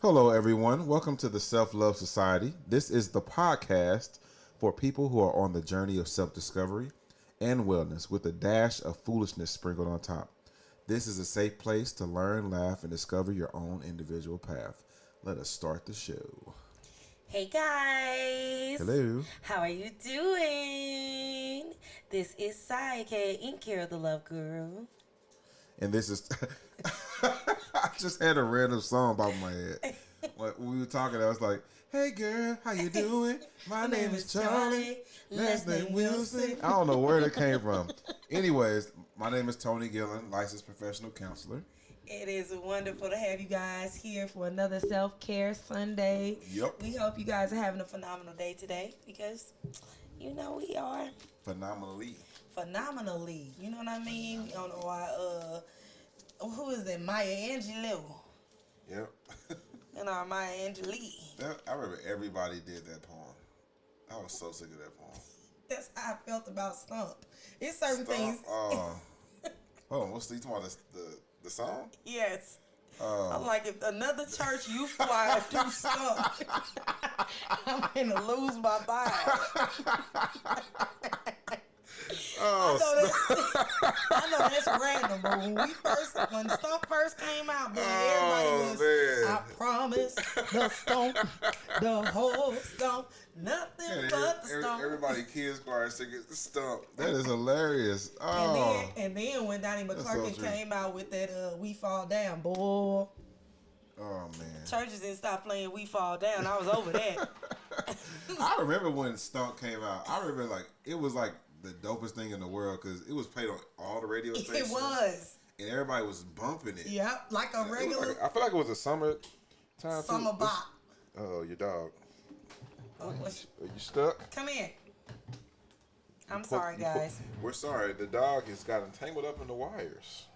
Hello, everyone. Welcome to the Self Love Society. This is the podcast for people who are on the journey of self discovery and wellness with a dash of foolishness sprinkled on top. This is a safe place to learn, laugh, and discover your own individual path. Let us start the show. Hey guys, Hello. how are you doing? This is Sai, aka Nkiru the Love Guru. And this is. I just had a random song pop in my head. When we were talking, I was like, "Hey girl, how you doing? My name is Charlie. Last name Wilson." I don't know where that came from. Anyways, my name is Tony Gillen, licensed professional counselor. It is wonderful to have you guys here for another self-care Sunday. Yep. We hope you guys are having a phenomenal day today because you know we are Phenomenally. phenomenally. You know what I mean? We don't know why who is it? Maya Angelou Yep. and our Maya Angelou. I remember everybody did that poem. I was so sick of that poem. That's how I felt about Stump. It's certain Stop. things. Hold on, what's the talking about? The song? Yes. I'm like, if another church youth choir do stuff, I'm gonna lose my mind. I know that's random, but when Stump first came out, man, everybody was, man. I promise, the Stump, the whole Stump, nothing but the Stump. Everybody kids choir singing the Stump. That is hilarious. And then when Donnie McClurkin so came out with that We Fall Down, boy. Oh man. Churches didn't stop playing We Fall Down. I was over that. I remember when Stump came out. I remember it was like the dopest thing in the world because it was played on all the radio stations. It was. And everybody was bumping it. Yep, like a regular I feel like it was a summer time. summer bop. Oh, your dog. Oh, Are you stuck? come here. I'm sorry, guys. We're sorry. The dog has gotten tangled up in the wires.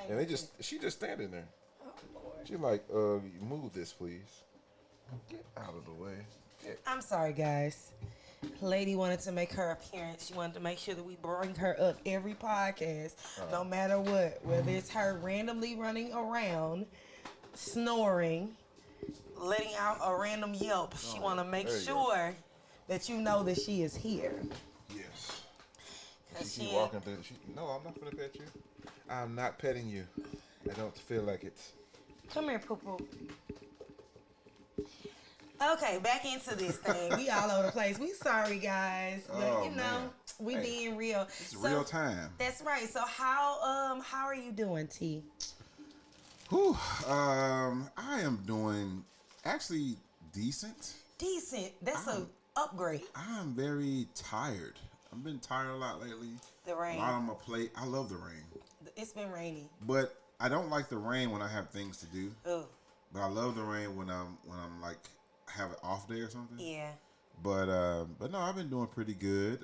And she just standing there. Oh, Lord. She like, move this, please. Get out of the way. I'm sorry, guys. Lady wanted to make her appearance. She wanted to make sure that we bring her up every podcast, no matter what. Whether it's her randomly running around, snoring, letting out a random yelp. She want to make sure that you know that she is here. Yes. She keep walking through. No, I'm not gonna pet you. I'm not petting you. I don't feel like it. Come here, poo-poo. Okay, back into this thing. We all over the place. We sorry, guys, but you know man. we being real. It's real time. That's right. So how are you doing, T? Whew. I am doing actually decent. Decent. That's a upgrade. I am very tired. I've been tired a lot lately. The rain. A lot on my plate. I love the rain. It's been rainy. But I don't like the rain when I have things to do. Ugh. But I love the rain when I'm like have an off day or something. Yeah. But no, I've been doing pretty good.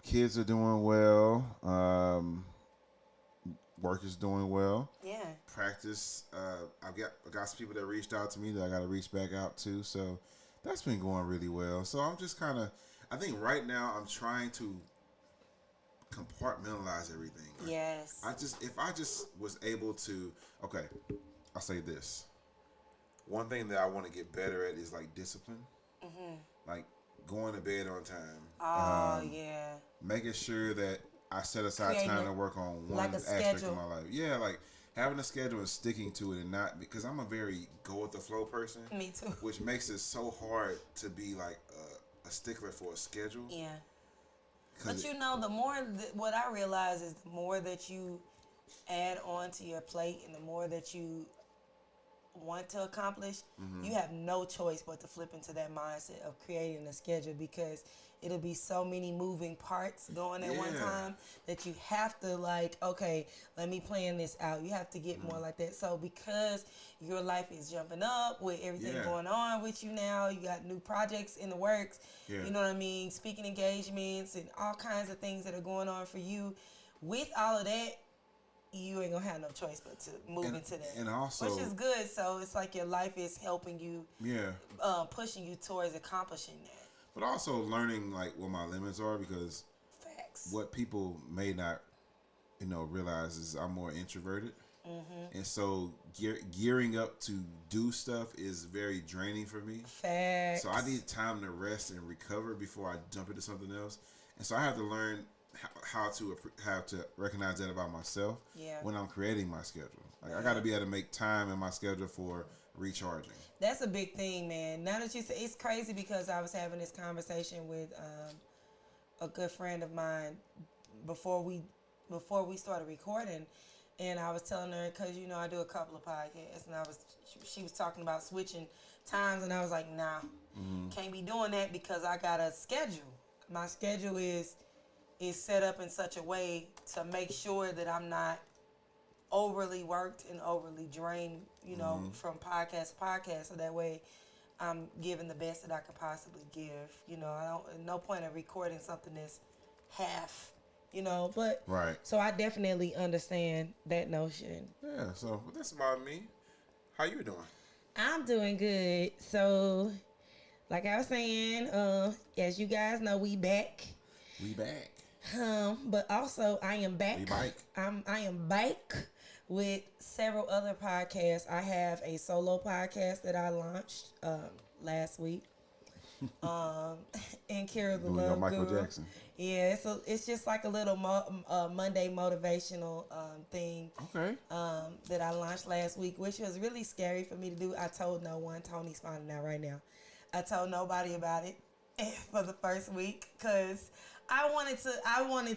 Kids are doing well. Work is doing well. Yeah. Practice. I got some people that reached out to me that I got to reach back out to. So that's been going really well. So I'm just kind of. I think right now I'm trying to compartmentalize everything. Yes. If I just was able to. Okay, I'll say this. One thing that I want to get better at is like discipline. Mm-hmm. Like going to bed on time. Oh yeah. Making sure that I set aside time to work on one aspect of my life. Yeah, like having a schedule and sticking to it, and not because I'm a very go with the flow person. Me too. Which makes it so hard to be like a stickler for a schedule. Yeah. But you know, the more what I realize is the more that you add on to your plate, and the more that you want to accomplish, you have no choice but to flip into that mindset of creating a schedule, because it'll be so many moving parts going at one time that you have to like, okay, let me plan this out. You have to get more like that. So because your life is jumping up with everything going on with you now, you got new projects in the works, you know what I mean, speaking engagements and all kinds of things that are going on for you. With all of that, you ain't gonna have no choice but to move into that, and also, which is good. So it's like your life is helping you, pushing you towards accomplishing that. But also learning like what my limits are, because Facts. what people may not, realize is I'm more introverted. And so gearing up to do stuff is very draining for me. Facts. So I need time to rest and recover before I jump into something else. And so I have to learn how to recognize that about myself when I'm creating my schedule. Like I got to be able to make time in my schedule for recharging. That's a big thing, man. Now that you say, it's crazy because I was having this conversation with a good friend of mine before we started recording, and I was telling her, because you know I do a couple of podcasts, and she was talking about switching times, and I was like, nah, can't be doing that because I got a schedule. My schedule is set up in such a way to make sure that I'm not overly worked and overly drained, you know, from podcast to podcast. So that way I'm giving the best that I could possibly give. You know, no point of recording something that's half, you know, but right. So I definitely understand that notion. Yeah, so that's about me. How you doing? I'm doing good. So like I was saying, as you guys know, we back. We back. But also I am back. We back. I am back with several other podcasts. I have a solo podcast that I launched last week. Nkiru the Love Michael Guru. Jackson. Yeah, so it's just like a little Monday motivational thing. Okay. That I launched last week, which was really scary for me to do. I told no one. Tony's finding out right now. I told nobody about it for the first week because I wanted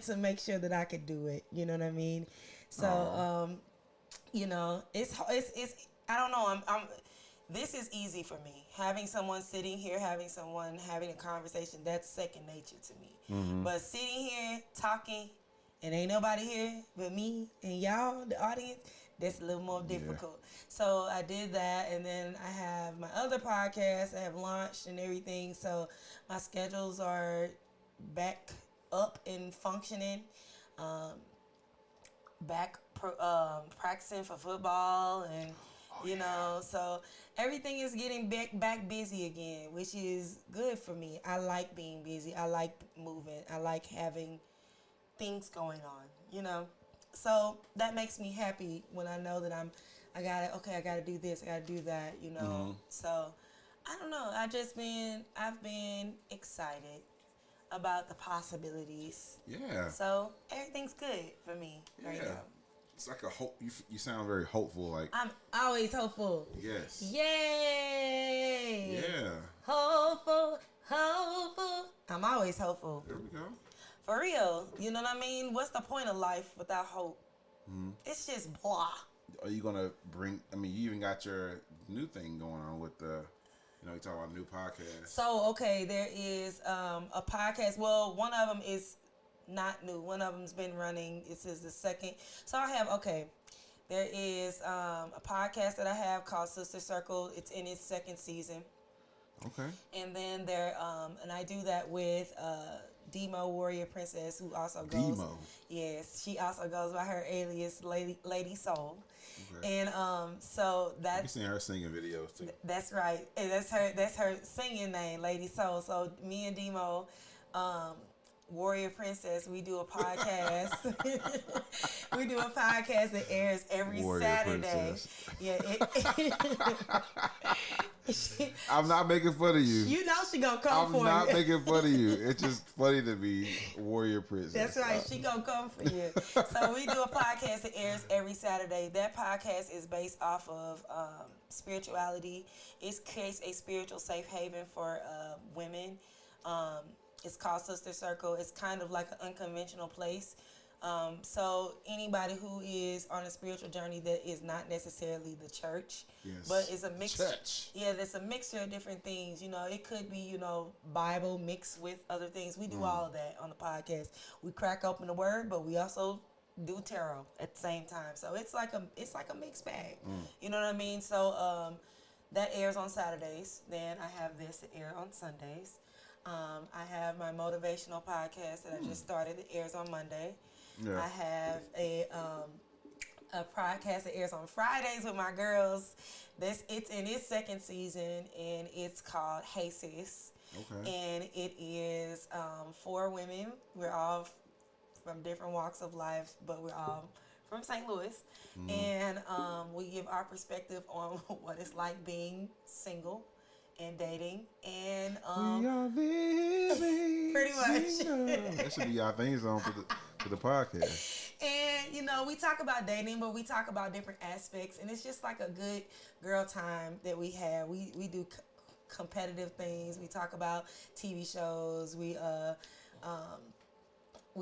to make sure that I could do it. You know what I mean? So, you know, it's I don't know. This is easy for me. Having someone sitting here, having a conversation, that's second nature to me. But sitting here talking and ain't nobody here but me and y'all, the audience, that's a little more difficult. So I did that, and then I have my other podcast I have launched and everything. So my schedules are back up and functioning. Back practicing for football, and you know, so everything is getting back busy again, which is good for me. I like being busy. I like moving. I like having things going on, you know. So that makes me happy when I know that I gotta do this, I gotta do that, you know. So I don't know. I've been excited about the possibilities. Yeah. So everything's good for me right now. It's like a hope. You sound very hopeful. Like I'm always hopeful. Yes. Yay. Yeah. Hopeful. I'm always hopeful. There we go. For real. You know what I mean? What's the point of life without hope? It's just blah. Are you gonna bring? I mean, you even got your new thing going on with the. You know, you talk about a new podcast. So, okay, there is a podcast. Well, one of them is not new. One of them's been running. This is the second. So there is a podcast that I have called Sister Circle. It's in its second season. Okay. And then and I do that with Demo Warrior Princess, who also goes. Demo. Yes, she also goes by her alias Lady Soul. Okay. And so that I've seen her singing videos too. That's right. And that's her singing name, Lady Soul. So me and Demo, Warrior Princess, we do a podcast. We do a podcast that airs every Warrior Saturday. Princess. Yeah. I'm not making fun of you. You know she gonna come for you. I'm not making fun of you. It's just funny to be Warrior Princess. That's right. She gonna come for you. So we do a podcast that airs every Saturday. That podcast is based off of spirituality. It creates a spiritual safe haven for women. It's called Sister Circle. It's kind of like an unconventional place. So anybody who is on a spiritual journey that is not necessarily the church, but it's a mixture. Yeah, there's a mixture of different things. You know, it could be, you know, Bible mixed with other things. We do all of that on the podcast. We crack open the word, but we also do tarot at the same time. So it's like a mixed bag. You know what I mean? So that airs on Saturdays. Then I have this that air on Sundays. I have my motivational podcast that I just started. It airs on Monday. Yeah. I have a podcast that airs on Fridays with my girls. It's in its second season, and it's called Hey Sis. Okay. And it is 4 women. We're all from different walks of life, but we're all from St. Louis, and we give our perspective on what it's like being single and dating, and We are living. pretty much. That should be our theme song for the podcast. And we talk about dating, but we talk about different aspects, and it's just like a good girl time that we have. We do competitive things. We talk about TV shows. We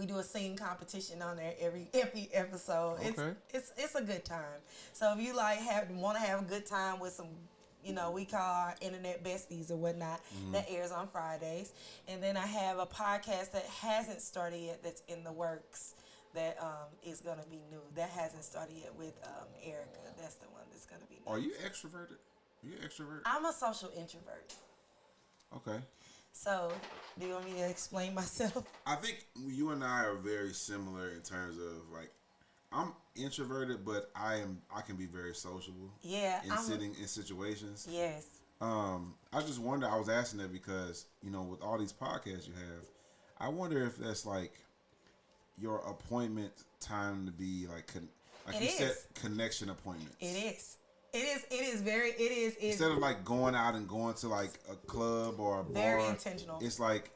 do a singing competition on there every episode. Okay. It's a good time. So if you want to have a good time with some, we call our internet besties or whatnot, that airs on Fridays. And then I have a podcast that hasn't started yet, that's in the works, that is going to be new. That hasn't started yet with Erica. That's the one that's going to be new. Are you extroverted? Are you extrovert? I'm a social introvert. Okay. So, do you want me to explain myself? I think you and I are very similar in terms of like, I'm introverted, but I can be very sociable. Yeah. Sitting in situations. Yes. I just wonder. I was asking that because with all these podcasts you have, I wonder if that's like your appointment time to be like set connection appointments. It is. It is. Instead of like going out and going to like a club or a bar. Very intentional. It's like,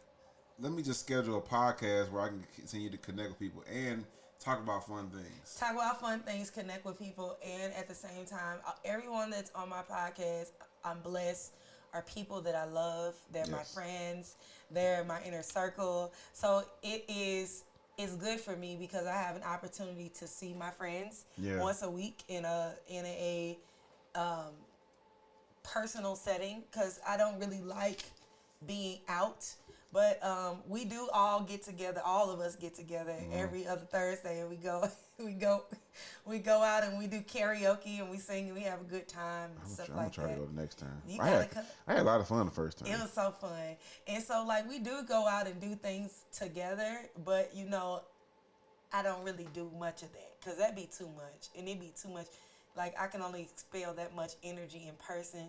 let me just schedule a podcast where I can continue to connect with people and talk about fun things. Talk about fun things, connect with people, and at the same time, everyone that's on my podcast, I'm blessed, are people that I love. They're my friends. They're my inner circle. So it's good for me because I have an opportunity to see my friends once a week in a personal setting, because I don't really like being out. But we do all get together. All of us get together every other Thursday, and we go out and we do karaoke and we sing and we have a good time and stuff like that. I'm gonna try to go the next time. I had a lot of fun the first time. It was so fun, and so like we do go out and do things together. But I don't really do much of that because that'd be too much, and it'd be too much. Like I can only expel that much energy in person,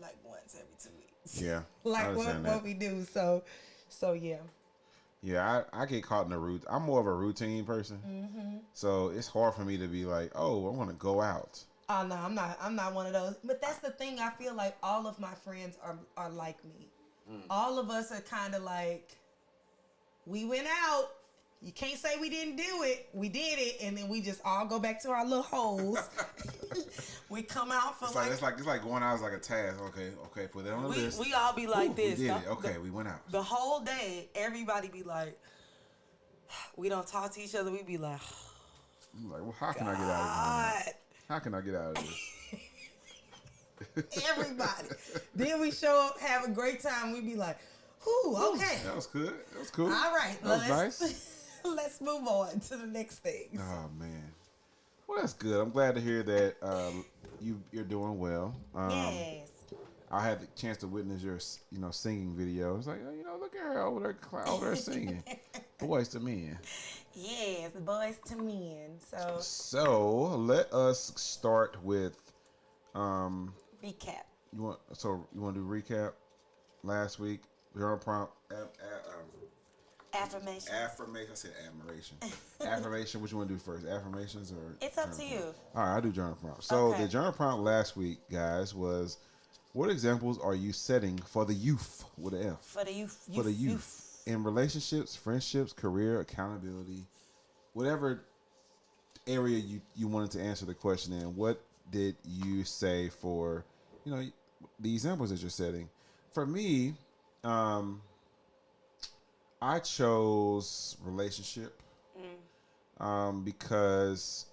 like once every 2 weeks. Yeah. Like what we do. So yeah. Yeah, I get caught in the routine. I'm more of a routine person. Mm-hmm. So it's hard for me to be like, oh, I want to go out. Oh no, I'm not one of those. But that's the thing. I feel like all of my friends are like me. All of us are kind of like, we went out. You can't say we didn't do it. We did it, and then we just all go back to our little holes. We come out for it's like going out as like a task. Okay, put that on the list. We all be like this. We did it. Okay, we went out. The whole day, everybody be like, we don't talk to each other. We be like, I'm like, well, how can I get out of this? How can I get out of this? Everybody. Then we show up, have a great time. We be like, ooh, okay. That was good. That was cool. All right. That was nice. Let's move on to the next thing. Oh man, well that's good. I'm glad to hear that you're doing well. Yes. I had the chance to witness your singing video. It's like, look at her over there singing. Boys to Men. Yes, Boys to Men. So let us start with recap. You want to do recap? Last week, your prompt. Affirmation. I said admiration. Affirmation. Which you want to do first? Affirmations or? It's up to you. All right, I'll do journal prompt. So the journal prompt last week, guys, was what examples are you setting for the youth with an F? For the youth. For the youth. In relationships, friendships, career, accountability, whatever area you wanted to answer the question in, what did you say for, the examples that you're setting? For me, I chose relationship because,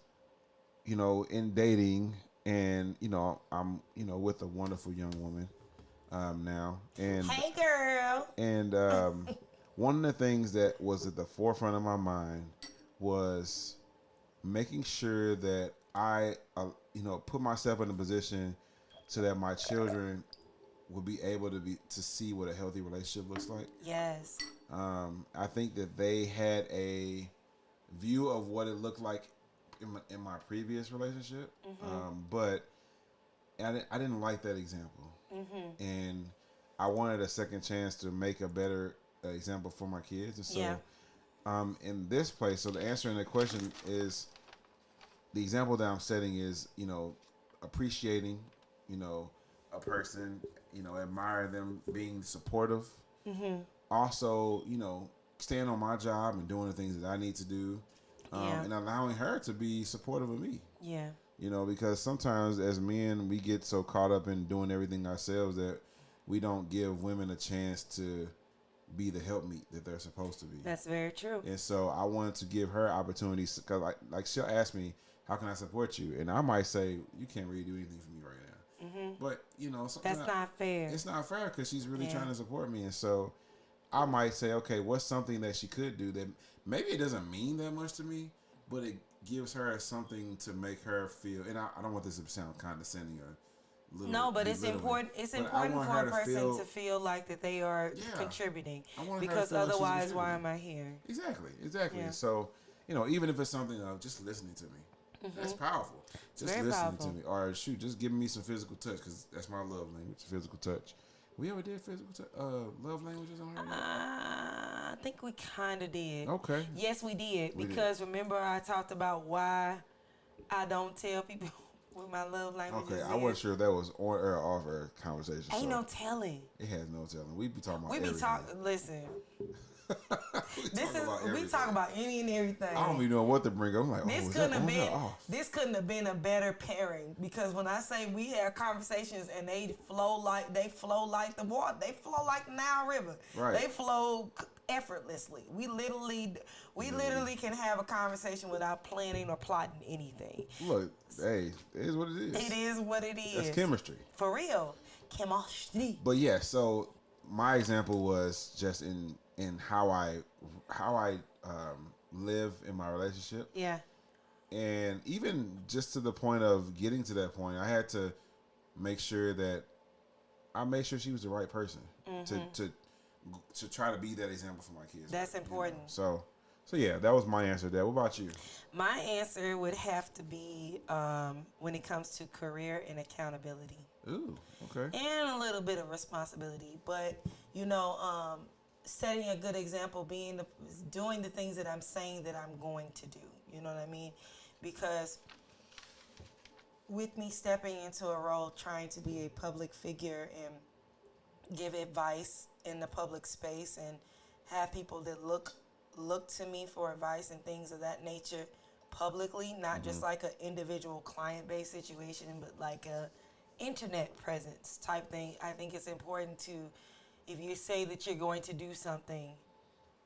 in dating and, I'm, with a wonderful young woman now. And hey, girl. And one of the things that was at the forefront of my mind was making sure that I, put myself in a position so that my children would be able to see what a healthy relationship looks like. Yes. I think that they had a view of what it looked like in my previous relationship, but I didn't like that example, and I wanted a second chance to make a better example for my kids, and so in this place. So the answer in the question is, the example that I'm setting is, appreciating, a person, admire them being supportive. Also, staying on my job and doing the things that I need to do, and allowing her to be supportive of me. Yeah. Because sometimes as men, we get so caught up in doing everything ourselves that we don't give women a chance to be the helpmeet that they're supposed to be. That's very true. And so I wanted to give her opportunities, because like she'll ask me, how can I support you? And I might say, you can't really do anything for me right now. But, that's not fair. It's not fair, because she's really trying to support me. And so I might say, okay, what's something that she could do that maybe it doesn't mean that much to me, but it gives her something to make her feel, and I don't want this to sound condescending or little. No, but it's important. It's important for a person to feel like that they are contributing, because otherwise, why am I here? Exactly. Yeah. So, even if it's something of just listening to me, that's powerful. Just listening to me, or shoot, just giving me some physical touch, because that's my love language, physical touch. We ever did love languages on here? I think we kind of did. Okay. Yes, we did. Because remember I talked about why I don't tell people what my love language is. I wasn't sure if that was on air or off air conversation. Ain't no telling. It has no telling. We be talking about everything. Listen. We talk about any and everything. I don't even know what to bring up. I'm like, this couldn't have been a better pairing, because when I say we have conversations and they flow like the water, they flow like the Nile River. Right. They flow effortlessly. We literally can have a conversation without planning or plotting anything. Look, hey, it is what it is. It is what it is. That's chemistry. For real. Chemistry. But yeah, so my example was just in how I live in my relationship. Yeah. And even just to the point of getting to that point, I had to make sure that I made sure she was the right person to try to be that example for my kids. That's important. So yeah, that was my answer there. What about you? My answer would have to be when it comes to career and accountability. Ooh, okay. And a little bit of responsibility, but setting a good example, doing the things that I'm saying that I'm going to do. You know what I mean? Because with me stepping into a role, trying to be a public figure and give advice in the public space and have people that look to me for advice and things of that nature publicly, not just like an individual client-based situation, but like a internet presence type thing. I think it's important to, if you say that you're going to do something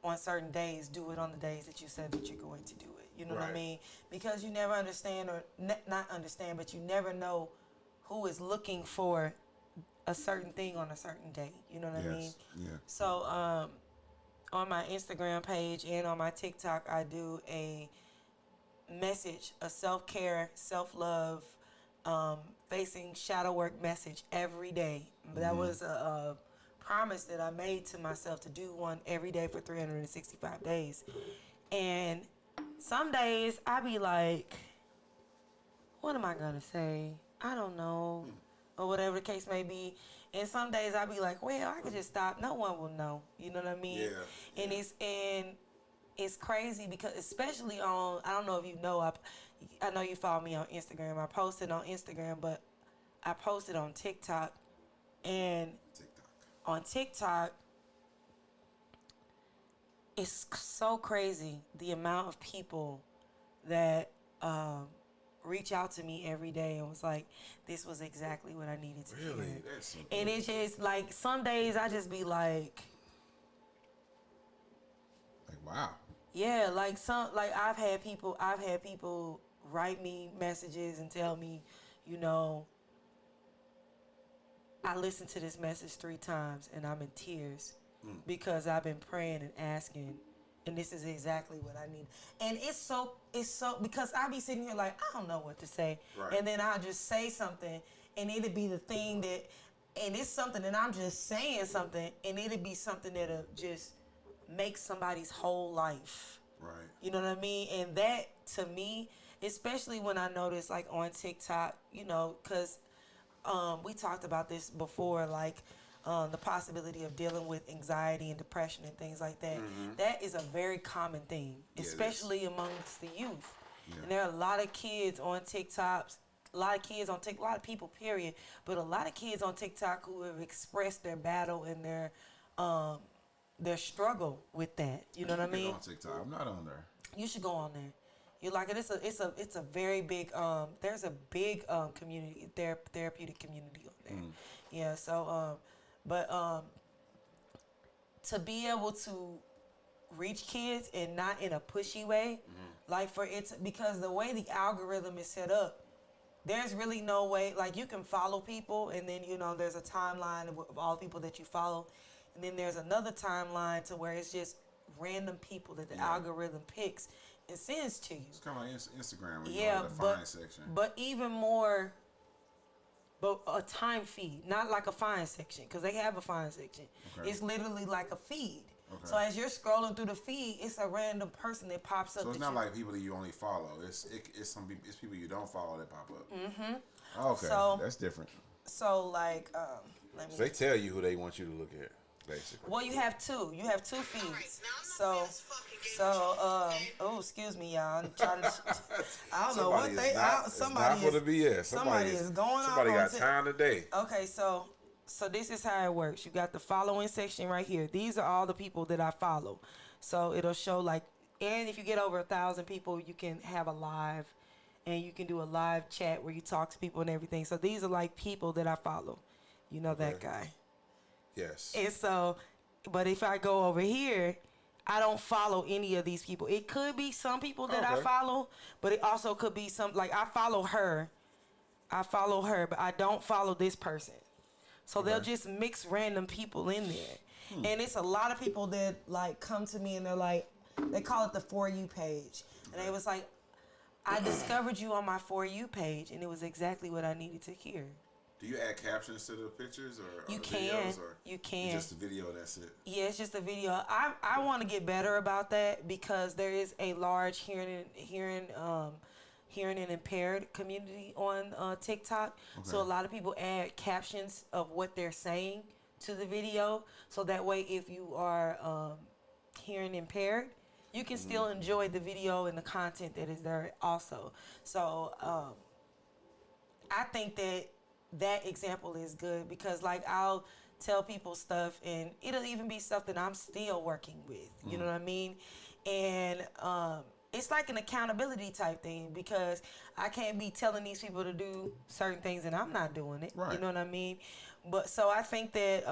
on certain days, do it on the days that you said that you're going to do it. You know what I mean? Because you never understand, or not understand, but you never know who is looking for a certain thing on a certain day. You know what I mean? Yeah. So on my Instagram page and on my TikTok, I do a message, a self-care, self-love, facing shadow work message every day. That was a promise that I made to myself, to do one every day for 365 days. And some days I be like, what am I going to say? I don't know. Or whatever the case may be. And some days I be like, well, I could just stop. No one will know. You know what I mean? Yeah. And it's crazy, because especially on, I don't know if you know, I know you follow me on Instagram. I posted on Instagram, but I posted on TikTok. And on TikTok, it's so crazy the amount of people that reach out to me every day and was like, this was exactly what I needed to hear. That's so and it's just like, some days I just be like wow. Yeah, I've had people write me messages and tell me, I listened to this message 3 times and I'm in tears because I've been praying and asking, and this is exactly what I need. And it's so because I be sitting here like, I don't know what to say. Right. And then I'll just say something, and it'll be the thing that, and it's something that I'm just saying something, and it'll be something that'll just make somebody's whole life. Right. You know what I mean? And that, to me, especially when I notice, like, on TikTok, because we talked about this before, like, the possibility of dealing with anxiety and depression and things like that. That is a very common thing, especially amongst the youth. Yeah. And there are a lot of kids on TikToks, a lot of people, period, but a lot of kids on TikTok who have expressed their battle and their struggle with that. You know what I mean? On TikTok, I'm not on there. You should go on there. You like it? It's a very big there's a big community therapeutic community on there. Yeah. So but to be able to reach kids and not in a pushy way, like because the way the algorithm is set up, there's really no way. Like you can follow people, and then there's a timeline of all the people that you follow, and then there's another timeline to where it's just random people that the algorithm picks and sends to you. It's kind of like Instagram, where you go to the find section. But even more, but a time feed, not like a find section, because they have a find section. Okay. It's literally like a feed. Okay. So as you're scrolling through the feed, it's a random person that pops up. So it's not like people that you only follow. It's people you don't follow that pop up. Okay, so that's different. So like, so they tell you who they want you to look at, basically. Well, you have two. You have two feeds. So, excuse me, y'all. I'm trying to. I don't know what they. Somebody is. For the BS. Somebody is going on. Somebody got time today. Okay, so this is how it works. You got the following section right here. These are all the people that I follow. So it'll show and if you get over 1,000 people, you can have a live, and you can do a live chat where you talk to people and everything. So these are like people that I follow. You know that guy. Yes. And so, but if I go over here, I don't follow any of these people. It could be some people that I follow, but it also could be I follow her, but I don't follow this person. So they'll just mix random people in there. And it's a lot of people that come to me and they're like, they call it the For You page. And they was like, I discovered you on my For You page, and it was exactly what I needed to hear. Do you add captions to the pictures or you the can videos, or you can just a video, that's it? Yeah, it's just a video. I want to get better about that because there is a large hearing and impaired community on TikTok. Okay. So a lot of people add captions of what they're saying to the video, so that way if you are hearing impaired, you can still enjoy the video and the content that is there also. So I think that example is good because I'll tell people stuff and it'll even be stuff that I'm still working with. You know what I mean? And it's like an accountability type thing because I can't be telling these people to do certain things and I'm not doing it. Right. You know what I mean? But so I think that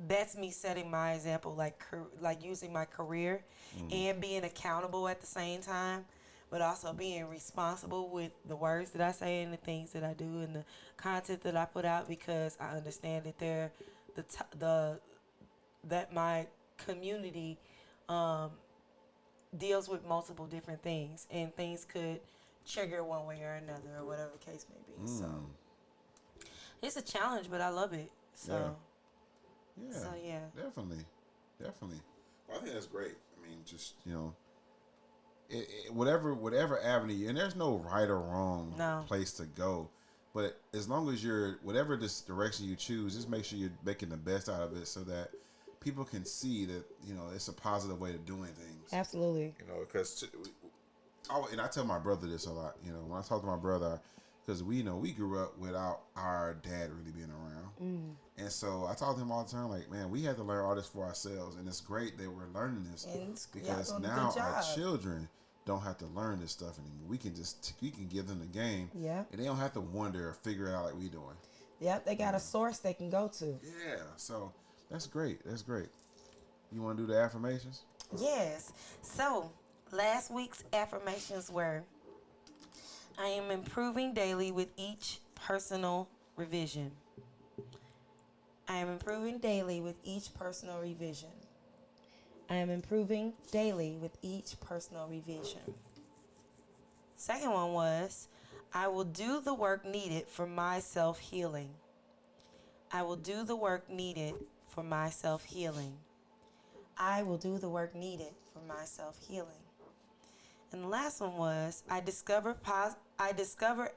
that's me setting my example, like using my career and being accountable at the same time, but also being responsible with the words that I say and the things that I do and the content that I put out, because I understand that that my community deals with multiple different things, and things could trigger one way or another, or whatever the case may be. So it's a challenge, but I love it. So yeah. Definitely. Well, I think that's great. I mean, just whatever avenue, and there's no right or wrong place to go, but as long as you're whatever this direction you choose, just make sure you're making the best out of it, so that people can see that it's a positive way of doing things. Absolutely. Because and I tell my brother this a lot. When I talk to my brother, because we grew up without our dad really being around, and so I talk to him all the time. Like, man, we had to learn all this for ourselves, and it's great that we're learning this because now our children don't have to learn this stuff anymore. We can give them the game, and they don't have to wonder or figure it out like we doing. Yep, they got a source they can go to. Yeah, so that's great. You want to do the affirmations? Yes. So last week's affirmations were: I am improving daily with each personal revision. I am improving daily with each personal revision. I am improving daily with each personal revision. Second one was, I will do the work needed for my self-healing. I will do the work needed for my self-healing. I will do the work needed for my self-healing. And the last one was, I discover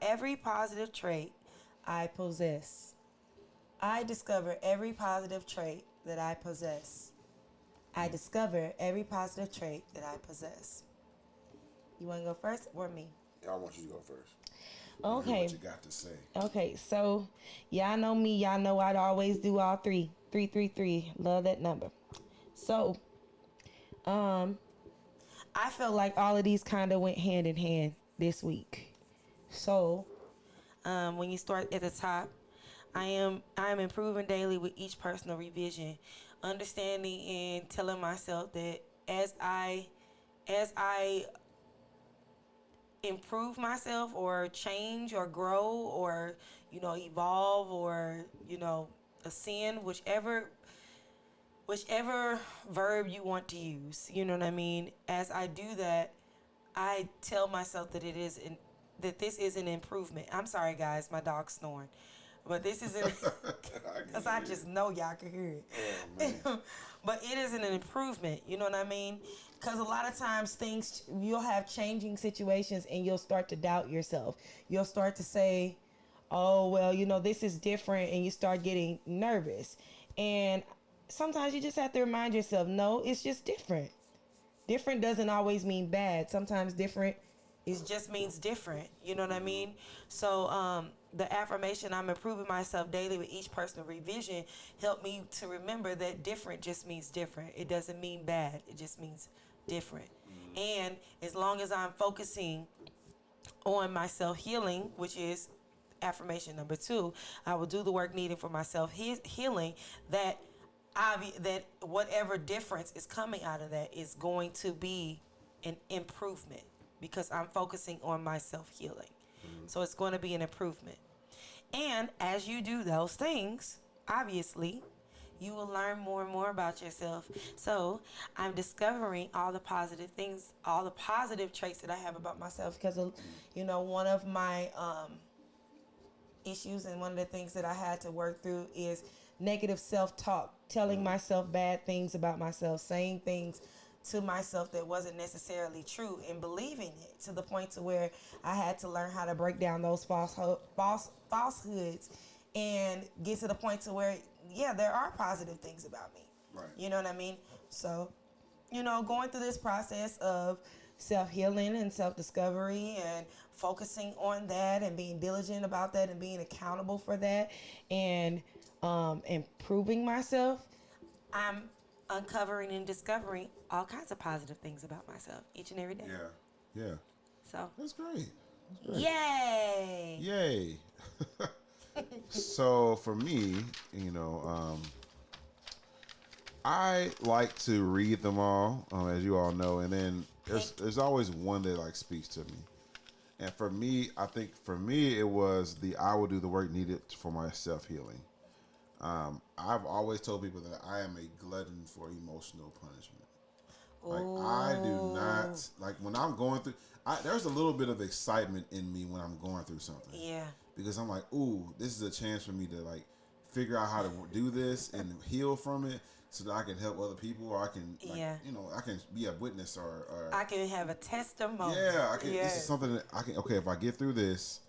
every positive trait I possess. I discover every positive trait that I possess. I discover every positive trait that I possess. You want to go first or me? I want you to go first. Okay. What you got to say? Okay, so y'all know me. Y'all know I'd always do all three. 333. Love that number. So, I felt like all of these kind of went hand in hand this week. So, when you start at the top, I am improving daily with each personal revision, understanding and telling myself that as I improve myself or change or grow or evolve or ascend, whichever verb you want to use, you know what I mean. As I do that, I tell myself that that this is an improvement. I'm sorry, guys, my dog's snoring, but this is because I just know y'all can hear it. Oh, but it is an improvement. You know what I mean? Because a lot of times you'll have changing situations and you'll start to doubt yourself. You'll start to say, "Oh well, this is different," and you start getting nervous. And sometimes you just have to remind yourself, no, it's just different. Different doesn't always mean bad. Sometimes different just means different. You know what I mean? So the affirmation, I'm improving myself daily with each personal revision, helped me to remember that different just means different. It doesn't mean bad. It just means different. And as long as I'm focusing on my self-healing, which is affirmation number 2, I will do the work needed for my self-healing, that whatever difference is coming out of that is going to be an improvement because I'm focusing on my self-healing. So it's going to be an improvement. And as you do those things, obviously, you will learn more and more about yourself. So I'm discovering all the positive things, all the positive traits that I have about myself because, one of my issues and one of the things that I had to work through is negative self-talk, telling myself bad things about myself, saying things to myself that wasn't necessarily true and believing it to the point to where I had to learn how to break down those falsehoods and get to the point to where, yeah, there are positive things about me. Right. You know what I mean? So, going through this process of self-healing and self-discovery and focusing on that and being diligent about that and being accountable for that and improving myself, I'm uncovering and discovering all kinds of positive things about myself each and every day. Yeah. So That's great. Yay! Yay. So for me, I like to read them all, as you all know, and then there's always one that speaks to me. And for me, I think it was I will do the work needed for my self-healing. I've always told people that I am a glutton for emotional punishment. I do not when I'm going through. There's a little bit of excitement in me when I'm going through something. Yeah. Because I'm like, ooh, this is a chance for me to figure out how to do this and heal from it, so that I can help other people, or I can, I can be a witness, or I can have a testimony. Yeah, I can. Yes. This is something that I can. Okay, if I get through this,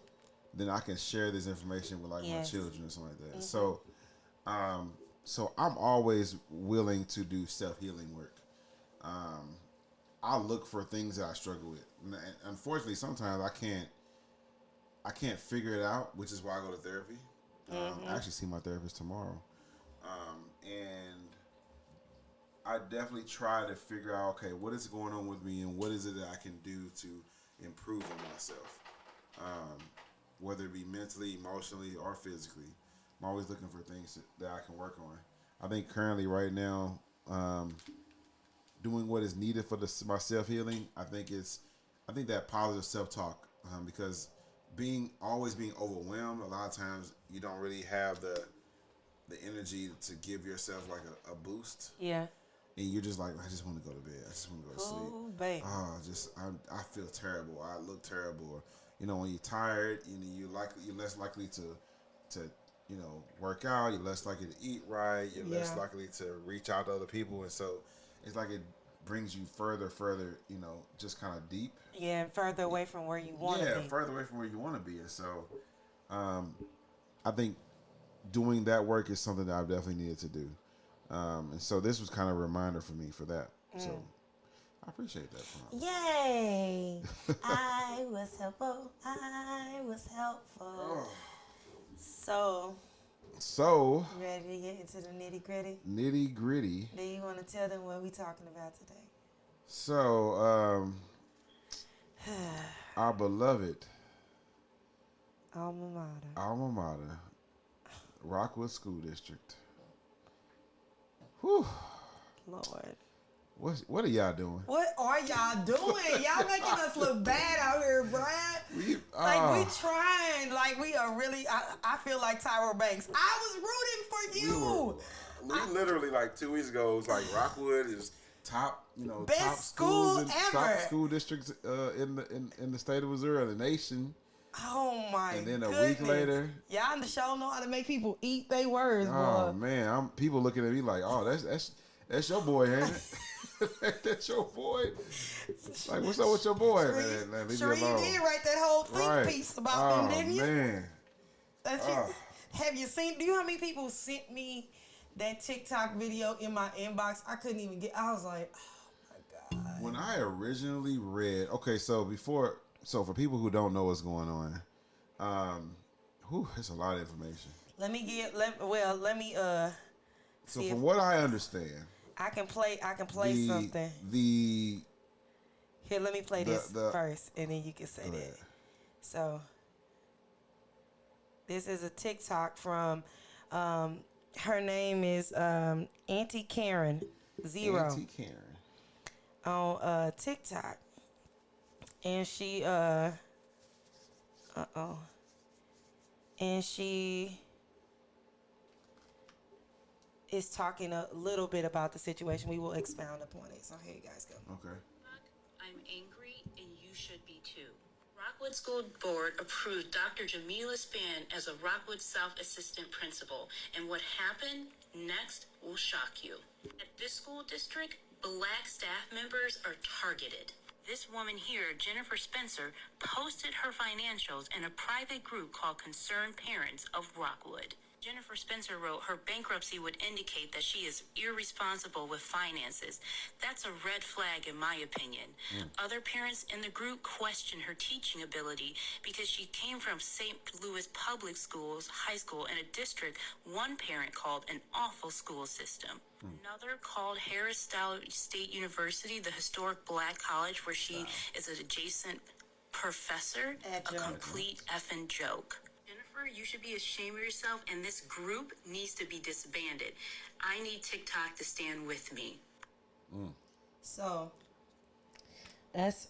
then I can share this information with my children or something like that. Mm-hmm. So I'm always willing to do self-healing work. I look for things that I struggle with. And unfortunately, sometimes I can't figure it out, which is why I go to therapy. I actually see my therapist tomorrow. And I definitely try to figure out, okay, what is going on with me and what is it that I can do to improve on myself, whether it be mentally, emotionally, or physically. I'm always looking for things that I can work on. I think currently right now, doing what is needed for my self-healing, I think that positive self-talk, because always being overwhelmed, a lot of times you don't really have the energy to give yourself a boost. Yeah. And you're just like, I just want to go to bed. I just want to go to sleep. Oh, baby. I feel terrible. I look terrible. Or, when you're tired, you're less likely to work out. You're less likely to eat right. You're less likely to reach out to other people. And so it's like it brings you further, just kind of deep. Yeah, and further away from where you want to be. Yeah, further away from where you want to be. And so I think doing that work is something that I definitely needed to do. And so this was kind of a reminder for me for that. So I appreciate that. Yay! I was helpful. I was helpful. So, ready to get into the nitty gritty? Nitty gritty. Do you want to tell them what we're talking about today? So, our beloved alma mater, Rockwood School District. Whew. Lord. What are y'all doing? What are y'all doing? Y'all making us look bad out here, Brad. We trying. Like, we are really, I feel like Tyra Banks. I was rooting for you. We literally, like, 2 weeks ago, it was like Rockwood is top, best top school schools ever. top school districts in the state of Missouri, the nation. Oh my! And then goodness. A week later, y'all in the show know how to make people eat their words. Oh boy. man, people looking at me like, oh, that's your boy, ain't it? That's your boy. Like, what's up with your boy, man? Leave Sure, me alone. you did write that whole think piece about them, didn't you? Man. Have you seen? Do you know how many people sent me that TikTok video in my inbox? I couldn't even get. I was like, oh my god. When I originally read, so for people who don't know what's going on, it's a lot of information. Let me. So from what I understand, I can play something. Here, let me play this first, and then you can say that. So, this is a TikTok from. Her name is Auntie Karen 0. Auntie Karen on TikTok, and she is talking a little bit about the situation. We will expound upon it. So here you guys go. Okay. I'm angry, and you should be too. Rockwood School Board approved Dr. Jamila Spann as a Rockwood South Assistant Principal, and what happened next will shock you. At this school district, Black staff members are targeted. This woman here, Jennifer Spencer, posted her financials in a private group called Concerned Parents of Rockwood. Jennifer Spencer wrote her bankruptcy would indicate that she is irresponsible with finances. That's a red flag in my opinion. Other parents in the group question her teaching ability because she came from St. Louis Public Schools High School in a district one parent called an awful school system. Another called Harris State University, the historic black college where she is an adjacent professor, a complete effing joke. Jennifer, you should be ashamed of yourself, and this group needs to be disbanded. I need TikTok to stand with me. So, that's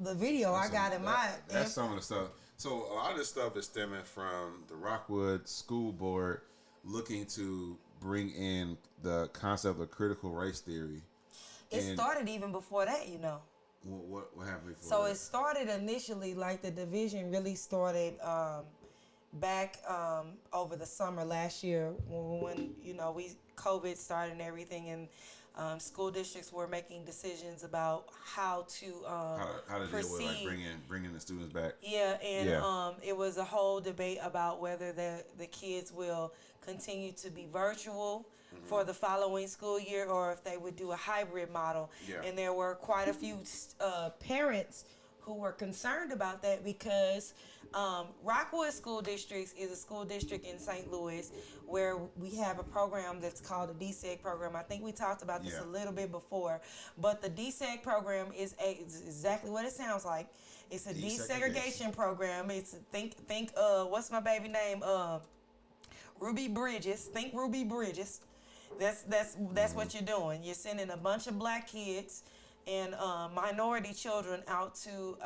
the video I got in my... That's some of the stuff. So, a lot of this stuff is stemming from the Rockwood School Board looking to bring in the concept of critical race theory. It started even before that, you know. What happened before So that? it started initially, like the division really started back over the summer last year when COVID started and everything, and school districts were making decisions about how to how to proceed. deal with like bringing the students back. Yeah, and it was a whole debate about whether the kids will continue to be virtual for the following school year or if they would do a hybrid model. Yeah. And there were quite a few parents who were concerned about that because Rockwood School District is a school district in St. Louis where we have a program that's called the DSEG program. I think we talked about this a little bit before, but the DSEG program is exactly what it sounds like. It's a desegregation program. It's think what's my baby name? Ruby Bridges. Think Ruby Bridges. That's what you're doing. You're sending a bunch of black kids and minority children out to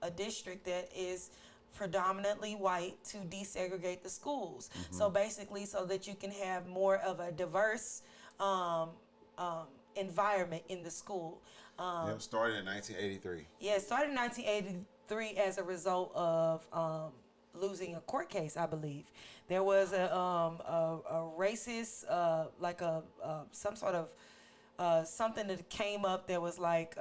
a district that is predominantly white to desegregate the schools. So basically, so that you can have more of a diverse environment in the school. It started in 1983. Yeah, it started in 1983 as a result of losing a court case, I believe. There was a racist, some sort of something that came up that was like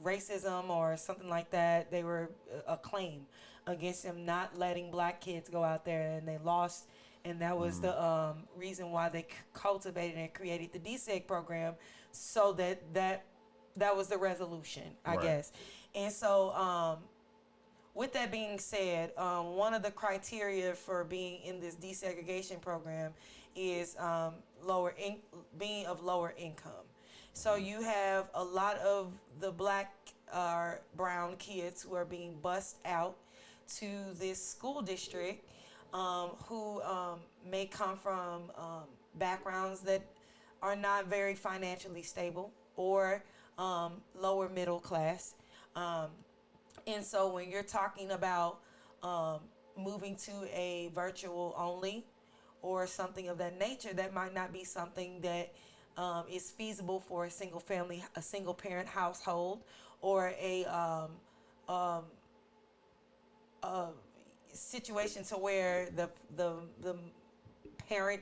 racism or something like that. They were a claim against him not letting black kids go out there, and they lost and that was the reason why they cultivated and created the DSEG program, so that was the resolution, I guess. And so, with that being said, one of the criteria for being in this desegregation program is being of lower income. So you have a lot of the black or brown kids who are being bused out to this school district, who may come from backgrounds that are not very financially stable or lower middle class. And so when you're talking about moving to a virtual only or something of that nature, that might not be something that is feasible for a single parent household, or a situation to where the parent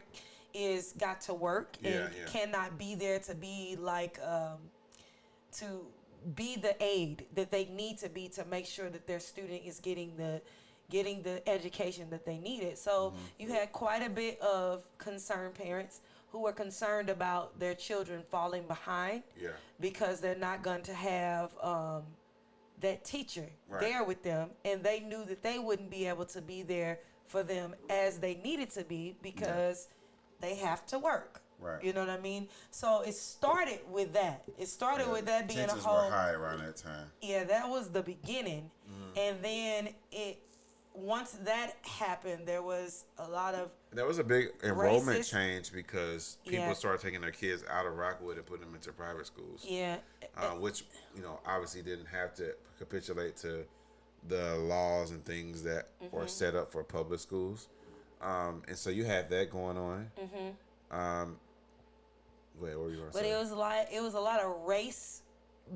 is got to work and cannot be there to be like to be the aid that they need to be to make sure that their student is getting the education that they needed. So you had quite a bit of concerned parents who were concerned about their children falling behind because they're not going to have that teacher there with them, and they knew that they wouldn't be able to be there for them as they needed to be because they have to work. Right. You know what I mean? So it started with that. It started with that being a tensions whole. were high around that time. Yeah, that was the beginning, and then once that happened, there was a big enrollment racist change because people started taking their kids out of Rockwood and putting them into private schools. Yeah. Which obviously didn't have to capitulate to the laws and things that were set up for public schools, and so you had that going on. Wait, what were you going to say? But it was a lot of race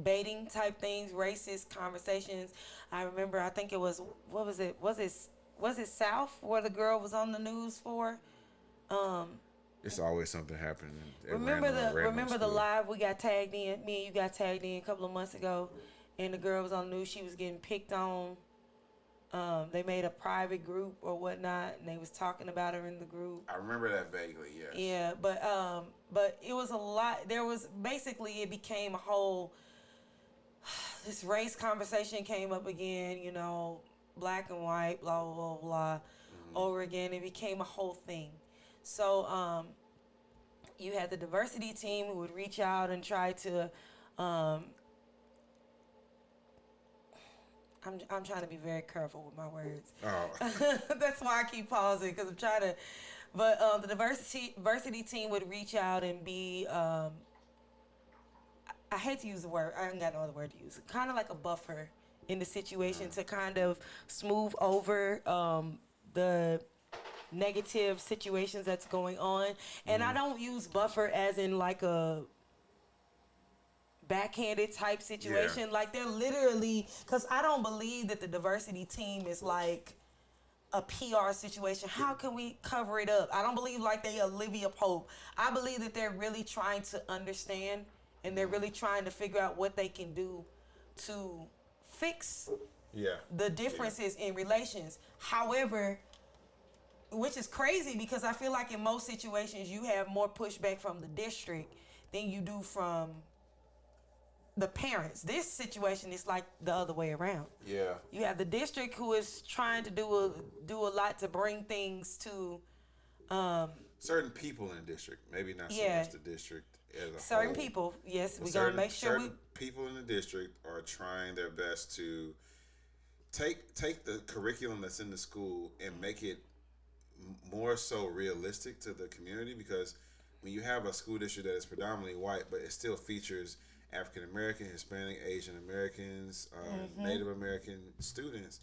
baiting type things, racist conversations. I remember, I think it was, what was it? Was it South where the girl was on the news for? It's always something happening. Remember the live we got tagged in? Me and you got tagged in a couple of months ago, and the girl was on the news. She was getting picked on. They made a private group or whatnot, and they was talking about her in the group. I remember that vaguely, yes. Yeah, but it was a lot. There was basically, it became a whole. This race conversation came up again. Black and white, blah blah blah blah, over again. It became a whole thing. So you had the diversity team who would reach out and try to. I'm trying to be very careful with my words. Oh. That's why I keep pausing, because I'm trying to. But the diversity team would reach out and be. I hate to use the word. I ain't got no other word to use. Kind of like a buffer in the situation to kind of smooth over the negative situations that's going on. And I don't use buffer as in like a backhanded type situation. Like, they're literally, because I don't believe that the diversity team is like a PR situation. How can we cover it up? I don't believe like they Olivia Pope. I believe that they're really trying to understand, and they're really trying to figure out what they can do to fix the differences in relations. However, which is crazy, because I feel like in most situations you have more pushback from the district than you do from the parents. This situation is like the other way around. Yeah. You have the district who is trying to do a lot to bring things to certain people in the district. Maybe not so much the district as a certain whole. People. Yes, we gotta make sure certain people in the district are trying their best to take the curriculum that's in the school and make it more so realistic to the community, because when you have a school district that is predominantly white, but it still features African American, Hispanic, Asian Americans, Native American students,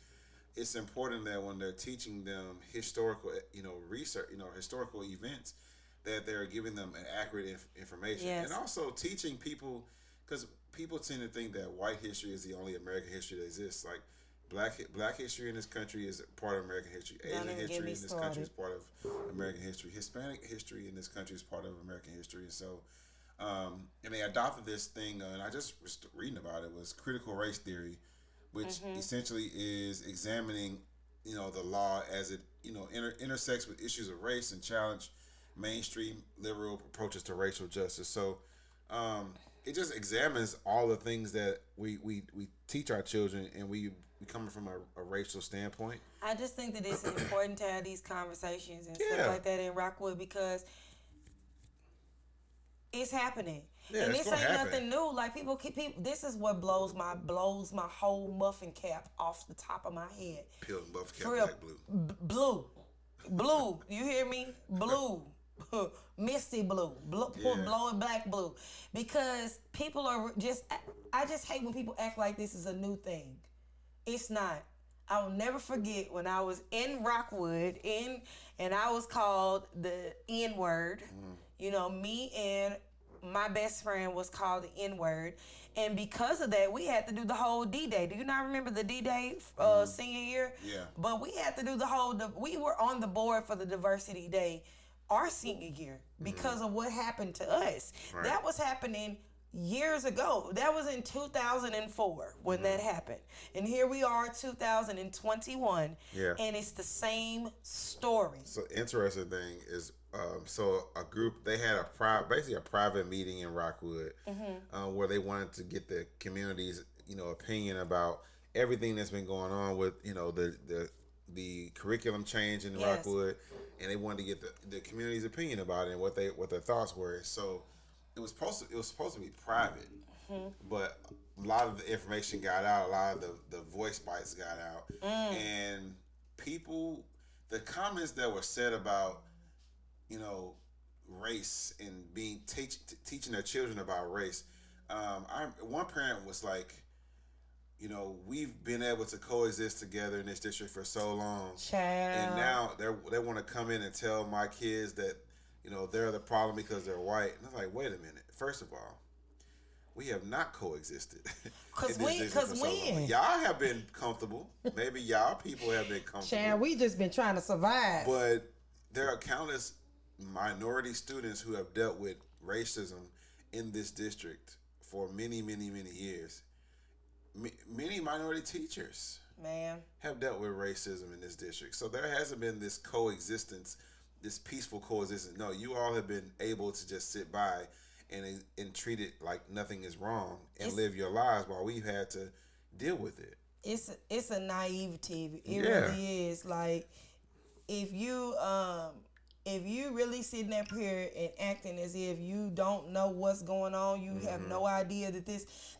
it's important that when they're teaching them historical, research, historical events, that they're giving them an accurate information. Yes. And also teaching people, because people tend to think that white history is the only American history that exists. Like, Black history in this country is part of American history. Asian history in this country is part of American history. Hispanic history in this country is part of American history. And so, and they adopted this thing, and I just was reading about it, was critical race theory, which essentially is examining the law as it intersects with issues of race and challenge mainstream liberal approaches to racial justice. So it just examines all the things that we teach our children, and we coming from a racial standpoint. I just think that it's important to have these conversations and stuff like that in Rockwood, because it's happening. Yeah, and it's this ain't happen. Nothing new. Like people, this is what blows my whole muffin cap off the top of my head. Peel muffin cap black blue. Blue. You hear me? Blue. Misty blue. Blowing black blue. Because people are just, I just hate when people act like this is a new thing. It's not. I will never forget when I was in Rockwood and I was called the N-word. Me and my best friend was called the N-word. And because of that, we had to do the whole D-Day. Do you not remember the D-Day senior year? Yeah. But we had to do we were on the board for the Diversity Day our senior year because of what happened to us. Right. That was happening years ago. That was in 2004 when that happened. And here we are, 2021. Yeah. And it's the same story. So interesting thing is, so a group, they had basically a private meeting in Rockwood, where they wanted to get the community's opinion about everything that's been going on with the curriculum change in Rockwood, and they wanted to get the community's opinion about it and what their thoughts were. So it was supposed to be private, but a lot of the information got out. A lot of the voice bites got out, and the comments that were said about race and teaching their children about race. One parent was like, we've been able to coexist together in this district for so long, and now they want to come in and tell my kids that they're the problem because they're white. And I'm like, wait a minute. First of all, we have not coexisted. Because we y'all have been comfortable. Maybe y'all people have been comfortable. Chad, we just been trying to survive. But there are countless minority students who have dealt with racism in this district for many, many, many years. Many minority teachers have dealt with racism in this district. So there hasn't been this coexistence, this peaceful coexistence. No, you all have been able to just sit by and treat it like nothing is wrong and live your lives while we've had to deal with it. It's a naivety. It really is. Like if you really sitting up here and acting as if you don't know what's going on, you have no idea that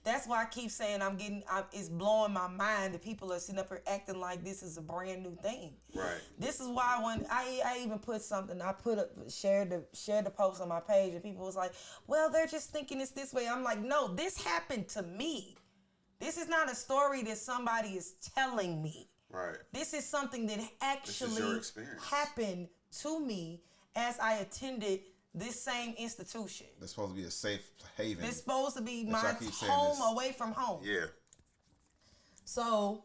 that's why I keep saying it's blowing my mind that people are sitting up here acting like this is a brand new thing. Right. This is why when I even put something, shared the post on my page, and people was like, well, they're just thinking it's this way. I'm like, no, this happened to me. This is not a story that somebody is telling me. Right. This is something that actually happened to me as I attended this same institution. That's supposed to be a safe haven. It's supposed to be my home away from home. Yeah. So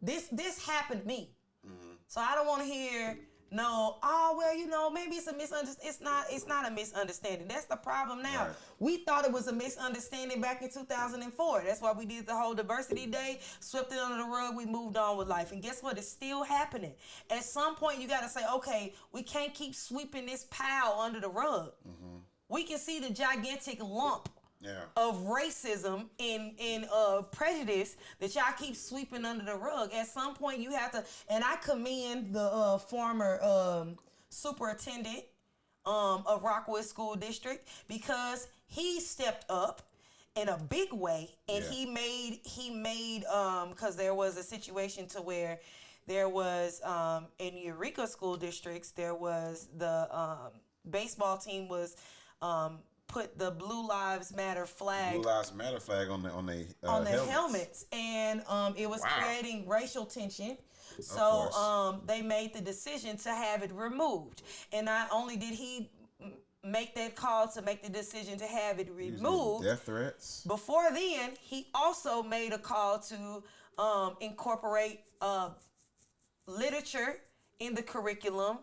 this happened to me. So I don't want to hear maybe it's a misunderstanding. It's not a misunderstanding. That's the problem now. Right. We thought it was a misunderstanding back in 2004. That's why we did the whole Diversity Day, swept it under the rug, we moved on with life. And guess what? It's still happening. At some point, you got to say, okay, we can't keep sweeping this pile under the rug. We can see the gigantic lump of racism and prejudice that y'all keep sweeping under the rug. At some point, you have to, and I commend the former superintendent of Rockwood School District, because he stepped up in a big way, and he made because there was a situation to where there was in Eureka School Districts, there was the baseball team was put the Blue Lives Matter flag on the helmets, and it was creating racial tension. So they made the decision to have it removed. And not only did he make that call to make the decision to have it removed, death threats. Before then, he also made a call to incorporate literature in the curriculum.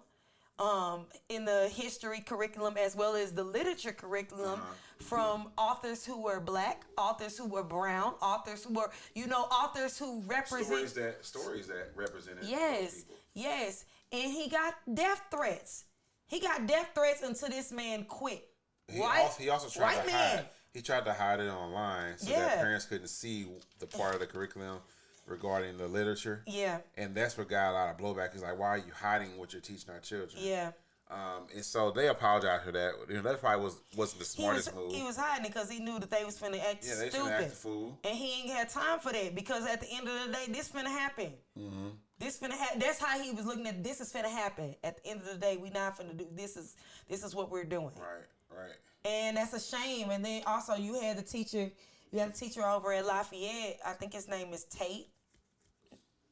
in the history curriculum as well as the literature curriculum from authors who were black, authors who were brown, authors who were, authors who represent stories that represented. Yes, yes. And he got death threats. He got death threats until this man quit. He also tried to hide. He tried to hide it online so that parents couldn't see the part of the curriculum regarding the literature. Yeah. And that's what got a lot of blowback. He's like, why are you hiding what you're teaching our children? Yeah. And so they apologized for that. That probably wasn't the smartest move. He was hiding it because he knew that they was finna act stupid. They finna act the fool. And he ain't had time for that because at the end of the day, this finna happen. Mm-hmm. This finna happen. That's how he was looking at this is finna happen. At the end of the day, we not finna do this is what we're doing. Right. And that's a shame. And then also you had the teacher over at Lafayette. I think his name is Tate.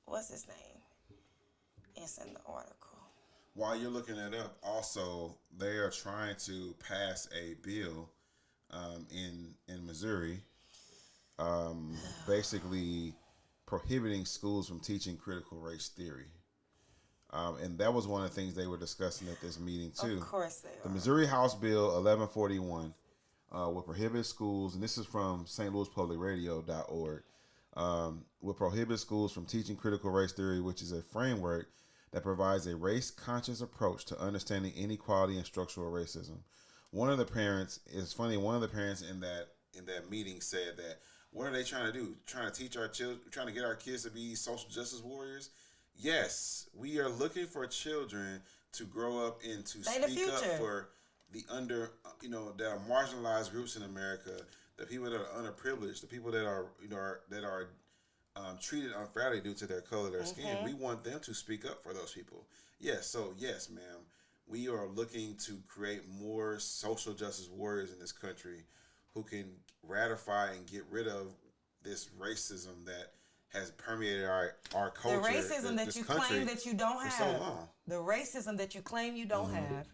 What's his name? It's in the article. While you're looking that up, also they are trying to pass a bill in Missouri, basically prohibiting schools from teaching critical race theory. And that was one of the things they were discussing at this meeting too. Of course they are. The Missouri House Bill 1141 will prohibit schools, and this is from stlouispublicradio.org, will prohibit schools from teaching critical race theory, which is a framework that provides a race-conscious approach to understanding inequality and structural racism. One of the parents in that meeting said that, what are they trying to do? Trying to teach our children, trying to get our kids to be social justice warriors? Yes, we are looking for children to grow up and to speak up for the that are marginalized groups in America, the people that are underprivileged, the people that are treated unfairly due to their color, their skin. We want them to speak up for those people. Yes, ma'am, we are looking to create more social justice warriors in this country who can ratify and get rid of this racism that has permeated our culture. The racism that you claim that you don't have. For so long. The racism that you claim you don't have.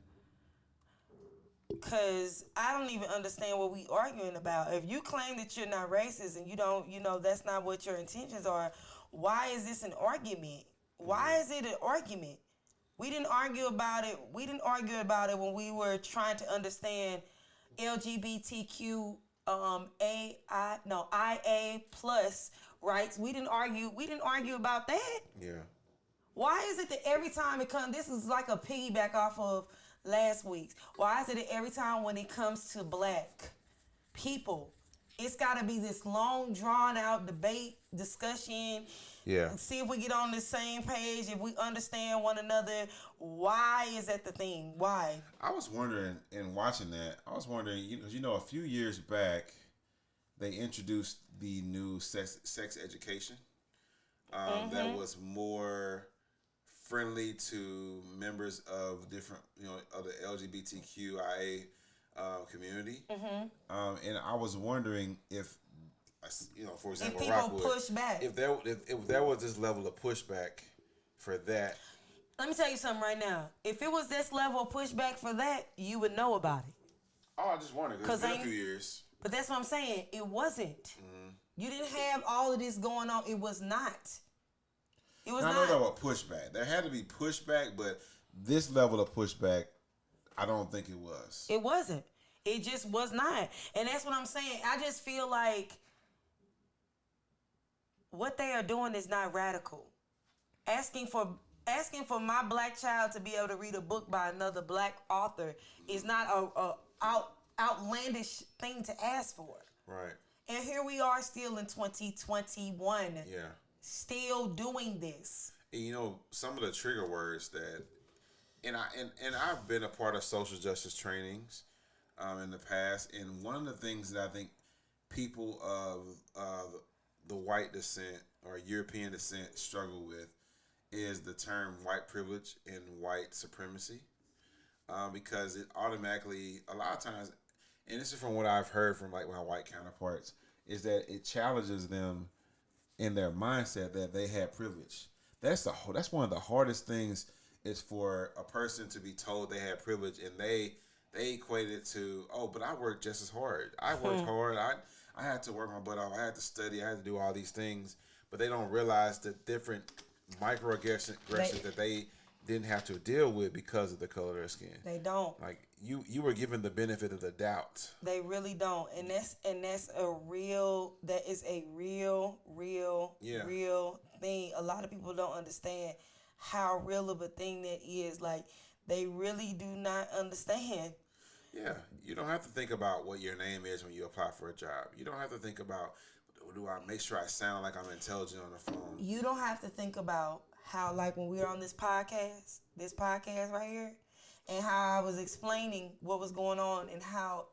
Because I don't even understand what we arguing about. If you claim that you're not racist and you don't, that's not what your intentions are, why is this an argument? Why is it an argument? We didn't argue about it. We didn't argue about it when we were trying to understand LGBTQ IA plus rights. We didn't argue about that. Yeah. Why is it that every time it comes, this is like a piggyback off of last week's. Why is it that every time when it comes to black people, it's got to be this long, drawn out debate, discussion. Yeah. See if we get on the same page, if we understand one another. Why is that the thing? Why? I was wondering, in watching that, a few years back, they introduced the new sex education that was more friendly to members of different, of the LGBTQIA community. And I was wondering if, for example, if people Rockwood, push back. If there was this level of pushback for that. Let me tell you something right now. If it was this level of pushback for that, you would know about it. Oh, I just wondered. It's been a few years. But that's what I'm saying. It wasn't. You didn't have all of this going on. It was not. It was not. I know there was pushback. There had to be pushback, but this level of pushback, I don't think it was. It wasn't. It just was not. And that's what I'm saying. I just feel like what they are doing is not radical. Asking for my black child to be able to read a book by another black author is not a outlandish thing to ask for. Right. And here we are still in 2021. Yeah. Still doing this. And some of the trigger words that, and I've been a part of social justice trainings in the past, and one of the things that I think people of the white descent or European descent struggle with is the term white privilege and white supremacy, because it automatically, a lot of times, and this is from what I've heard from like my white counterparts, is that it challenges them in their mindset that they have privilege. That's one of the hardest things, is for a person to be told they have privilege and they equate it to, but I worked just as hard. I worked hard. I had to work my butt off. I had to study. I had to do all these things, but they don't realize the different microaggressions that they didn't have to deal with because of the color of their skin. They don't. Like you were given the benefit of the doubt. They really don't, and that's a real. That is a real thing. A lot of people don't understand how real of a thing that is. Like, they really do not understand. Yeah, you don't have to think about what your name is when you apply for a job. You don't have to think about, do I make sure I sound like I'm intelligent on the phone? You don't have to think about how, like, when we were on this podcast right here, and how I was explaining what was going on and how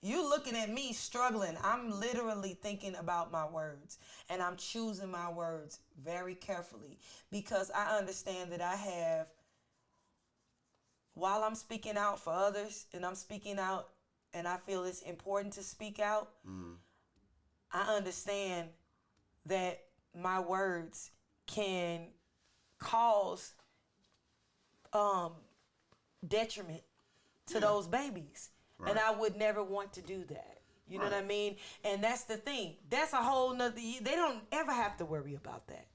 you looking at me struggling. I'm literally thinking about my words, and I'm choosing my words very carefully, because I understand that I have, while I'm speaking out for others and I'm speaking out and I feel it's important to speak out, I understand that my words can cause detriment to those babies. Right. And I would never want to do that. You know what I mean? And that's the thing. That's a whole nother, they don't ever have to worry about that.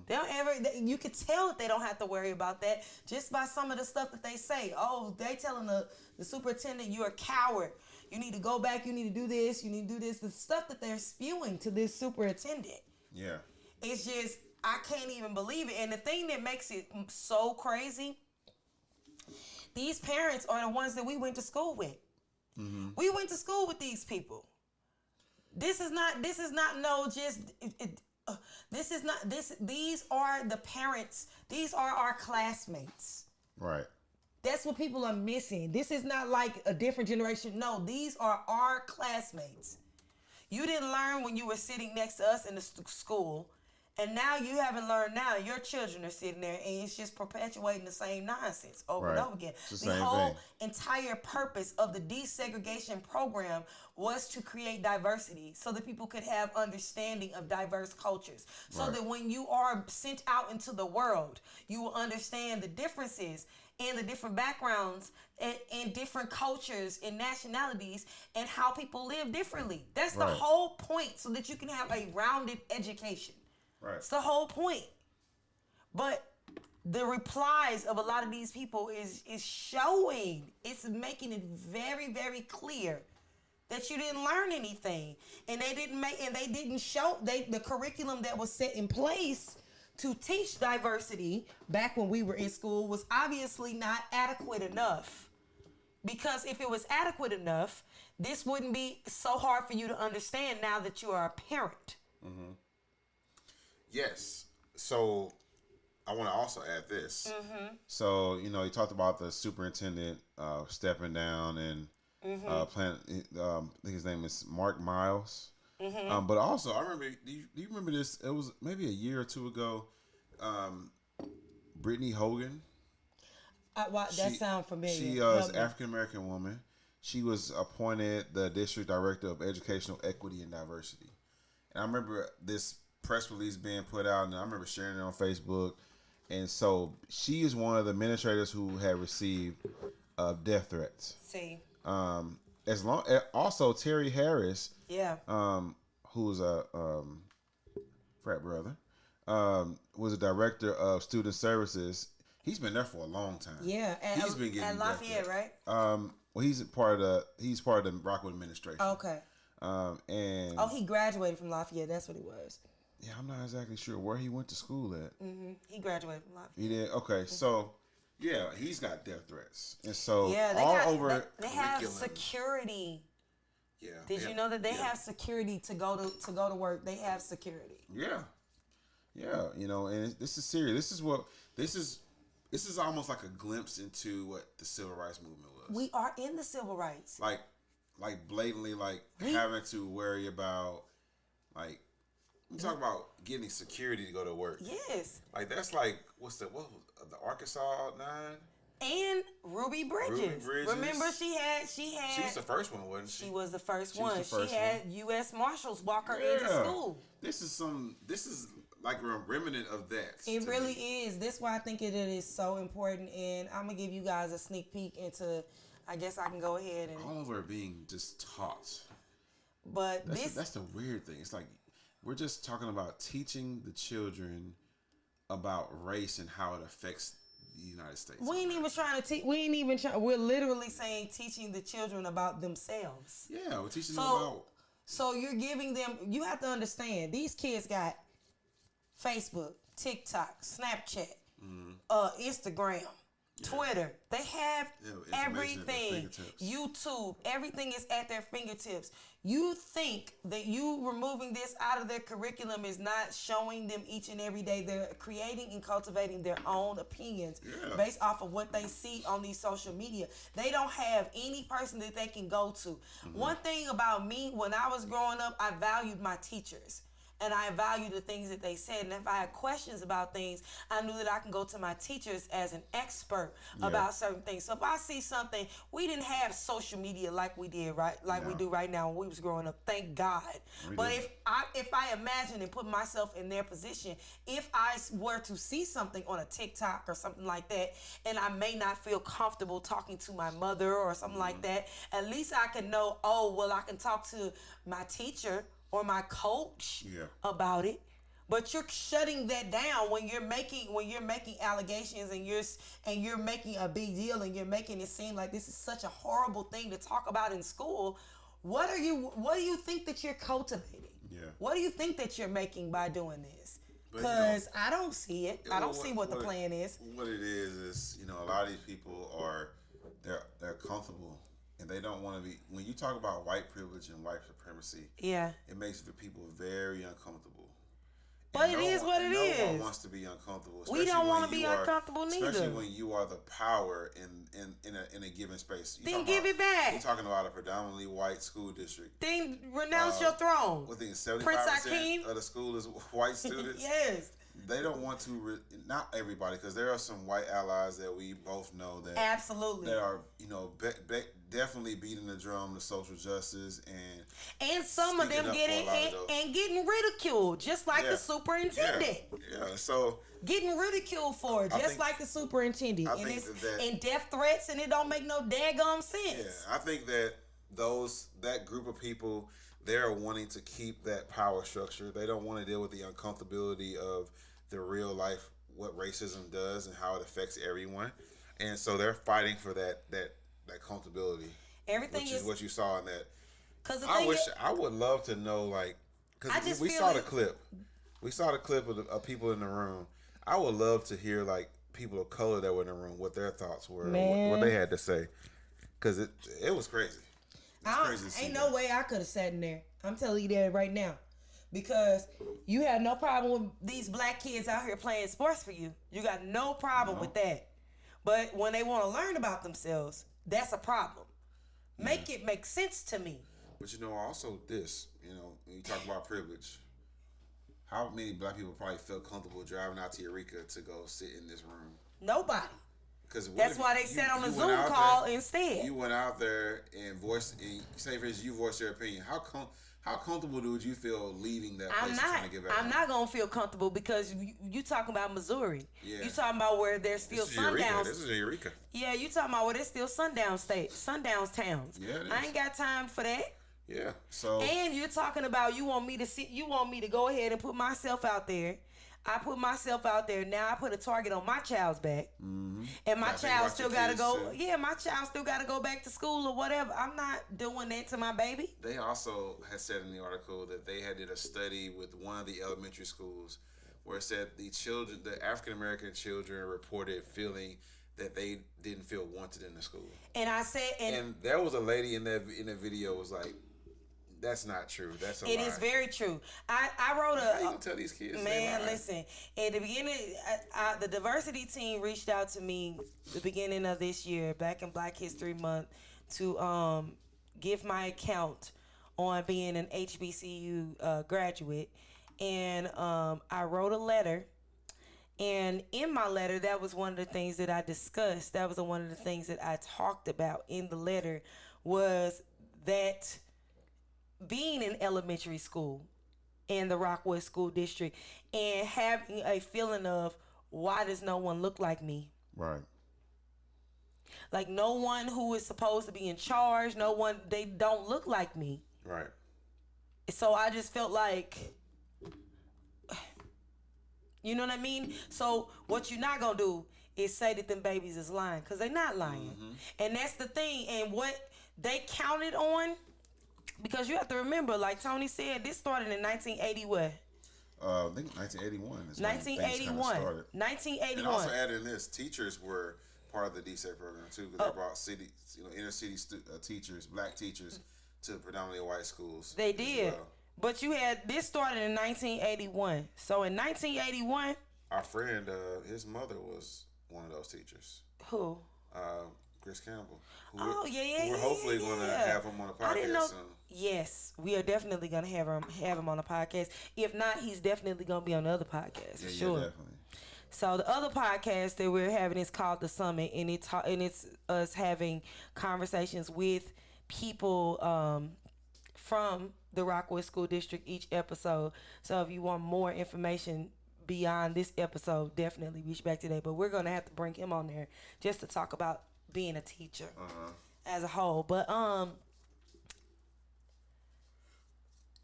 They don't ever, you could tell that they don't have to worry about that just by some of the stuff that they say. Oh, they telling the superintendent, you're a coward. You need to go back. You need to do this. You need to do this. The stuff that they're spewing to this superintendent. Yeah. It's just, I can't even believe it. And the thing that makes it so crazy, these parents are the ones that we went to school with. We went to school with these people. These are the parents. These are our classmates. Right. That's what people are missing. This is not like a different generation. No, these are our classmates. You didn't learn when you were sitting next to us in the school, and now you haven't learned now. Your children are sitting there, and it's just perpetuating the same nonsense over and over again. The whole entire purpose of the desegregation program was to create diversity so that people could have understanding of diverse cultures. So that when you are sent out into the world, you will understand the differences and the different backgrounds and different cultures and nationalities and how people live differently. That's the whole point, so that you can have a rounded education. Right. It's the whole point. But the replies of a lot of these people is showing, it's making it very, very clear that you didn't learn anything. And they didn't show the curriculum that was set in place to teach diversity back when we were in school was obviously not adequate enough. Because if it was adequate enough, this wouldn't be so hard for you to understand now that you are a parent. Mm-hmm. Yes. So I want to also add this. So, you talked about the superintendent stepping down and I think his name is Mark Miles. But also, I remember, do you remember this? It was maybe a year or two ago. Brittany Hogan. That sounds familiar. She is an African-American woman. She was appointed the district director of educational equity and diversity. And I remember this press release being put out, and I remember sharing it on Facebook. And so she is one of the administrators who had received death threats. See. Also Terry Harris. Yeah. Who's a frat brother. Was a director of student services. He's been there for a long time. Yeah, he's been getting at Lafayette, right? Well, he's part of the Rockwood administration. Okay. And he graduated from Lafayette. That's what he was. Yeah, I'm not exactly sure where he went to school at. He graduated from Lafayette. He did. Okay, so yeah, he's got death threats, and so they have security. Yeah. Did you know that they have security to go to work? They have security. Yeah. Yeah, and this is serious. This is almost like a glimpse into what the civil rights movement was. We are in the civil rights. Like blatantly, having to worry about, we talk about getting security to go to work. Yes. That's what was the Arkansas 9? And Ruby Bridges. Remember, she was the first one, wasn't she? She was the first one. She had U.S. Marshals walk her into school. This is like a remnant of that. It really is. That's why I think it is so important. And I'm going to give you guys a sneak peek into, I guess I can go ahead and. All of our being just taught. But that's the weird thing. It's like we're just talking about teaching the children about race and how it affects the United States. We ain't even trying to teach. We ain't even trying. We're literally saying teaching the children about themselves. Yeah, we're teaching them about. So you're giving them. You have to understand. These kids got Facebook, TikTok, Snapchat, Instagram, Twitter. They have everything. YouTube. Everything is at their fingertips. You think that you removing this out of their curriculum is not showing them each and every day they're creating and cultivating their own opinions based off of what they see on these social media. They don't have any person that they can go to. One thing about me, when I was growing up, I valued my teachers. And I value the things that they said. And if I had questions about things, I knew that I can go to my teachers as an expert about certain things. So if I see something, we didn't have social media like we did, right? Like we do right now when we was growing up. Thank God. But if I imagine and put myself in their position, if I were to see something on a TikTok or something like that, and I may not feel comfortable talking to my mother or something like that, at least I can know, oh, well, I can talk to my teacher or my coach about it. But you're shutting that down when you're making allegations and you're making a big deal and you're making it seem like this is such a horrible thing to talk about in school. What do you think that you're cultivating? Yeah. What do you think that you're making by doing this? Because I don't see it. I don't see what the plan is. What it is a lot of these people are they're comfortable. And they don't want to be, when you talk about white privilege and white supremacy, it makes the people very uncomfortable. But it is what it is. No one wants to be uncomfortable. We don't want to be uncomfortable neither. Especially when you are the power in a given space. Then give it back. You're talking about a predominantly white school district. Then renounce your throne. Within 75% of the school is white students. Yes. They don't want to, not everybody, because there are some white allies that we both know that absolutely that are, definitely beating the drum to social justice and some of them getting ridiculed, just like the superintendent. So getting ridiculed for it, just like the superintendent, and death threats, and it don't make no daggum sense. Yeah, I think that that group of people, they're wanting to keep that power structure. They don't want to deal with the uncomfortability of the real life, what racism does and how it affects everyone. And so they're fighting for that comfortability. Everything which is what you saw in that. Because I would love to know, because we saw the clip. We saw the clip of people in the room. I would love to hear people of color that were in the room, what their thoughts were, what they had to say. Because it was crazy. Ain't no way I could have sat in there. I'm telling you that right now. Because you have no problem with these black kids out here playing sports for you. You got no problem with that. But when they want to learn about themselves, that's a problem. Make it make sense to me. But also this, when you talk about privilege, how many black people probably felt comfortable driving out to Eureka to go sit in this room? Nobody. That's why they sat on a Zoom call instead. You went out there and say for instance, you voiced your opinion. How comfortable would you feel leaving that place and trying to get back? I'm not gonna feel comfortable because you talking about Missouri. Yeah. You talking about where there's still sundowns. This is Eureka. Yeah, you talking about where there's still sundown towns. Yeah, I ain't got time for that. Yeah. So. And you're talking about you want me to go ahead and put myself out there. I put myself out there. Now I put a target on my child's back. Mm-hmm. And my child still got to go. Too. Yeah, my child still got to go back to school or whatever. I'm not doing that to my baby. They also had said in the article that they had did a study with one of the elementary schools where it said the African American children reported feeling that they didn't feel wanted in the school. And I said, and there was a lady in the video was like, that's not true. That's a lie. It is very true. I wrote How you gonna tell these kids? Man, listen. At the beginning, the diversity team reached out to me the beginning of this year, back in Black History Month, to give my account on being an HBCU graduate, and I wrote a letter. And in my letter, that was one of the things that I discussed. That was one of the things that I talked about in the letter was that being in elementary school in the Rockwood School District and having a feeling of, why does no one look like me? Right. Like no one who is supposed to be in charge, they don't look like me. Right. So I just felt like, you know what I mean? So what you're not going to do is say that them babies is lying, because they not lying. And that's the thing. And what they counted on, because you have to remember, like Tony said, this started in 1980 what? I think 1981 is 1981. when things kind of started. 1981. And also add in this, teachers were part of the DSEG program too, because they brought inner city teachers, black teachers, to predominantly white schools. They did. Well. But you had, this started in 1981. So in 1981, our friend, his mother was one of those teachers. Who? Chris Campbell. Yeah. We're hopefully going to have him on the podcast soon. Yes, we are definitely going to have him on the podcast. If not, he's definitely going to be on the other podcast. Yeah, sure. definitely. So the other podcast that we're having is called The Summit, and it's us having conversations with people from the Rockwood School District each episode. So if you want more information beyond this episode, definitely reach back today. But we're going to have to bring him on there just to talk about being a teacher as a whole. But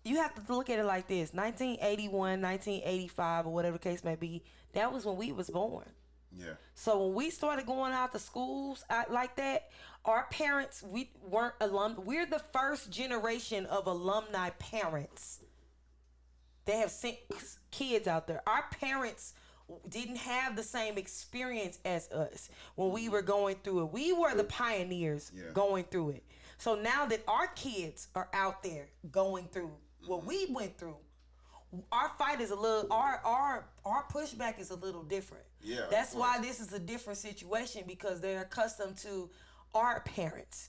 you have to look at it like this: 1981, 1985, or whatever the case may be, that was when we was born. Yeah. So when we started going out to schools like that, our parents, we weren't we're the first generation of alumni parents that have sent kids out there. Our parents didn't have the same experience as us when we were going through it. We were the pioneers going through it. So now that our kids are out there going through what we went through, our fight is a little, our pushback is a little different. Yeah. That's why this is a different situation, because they're accustomed to our parents,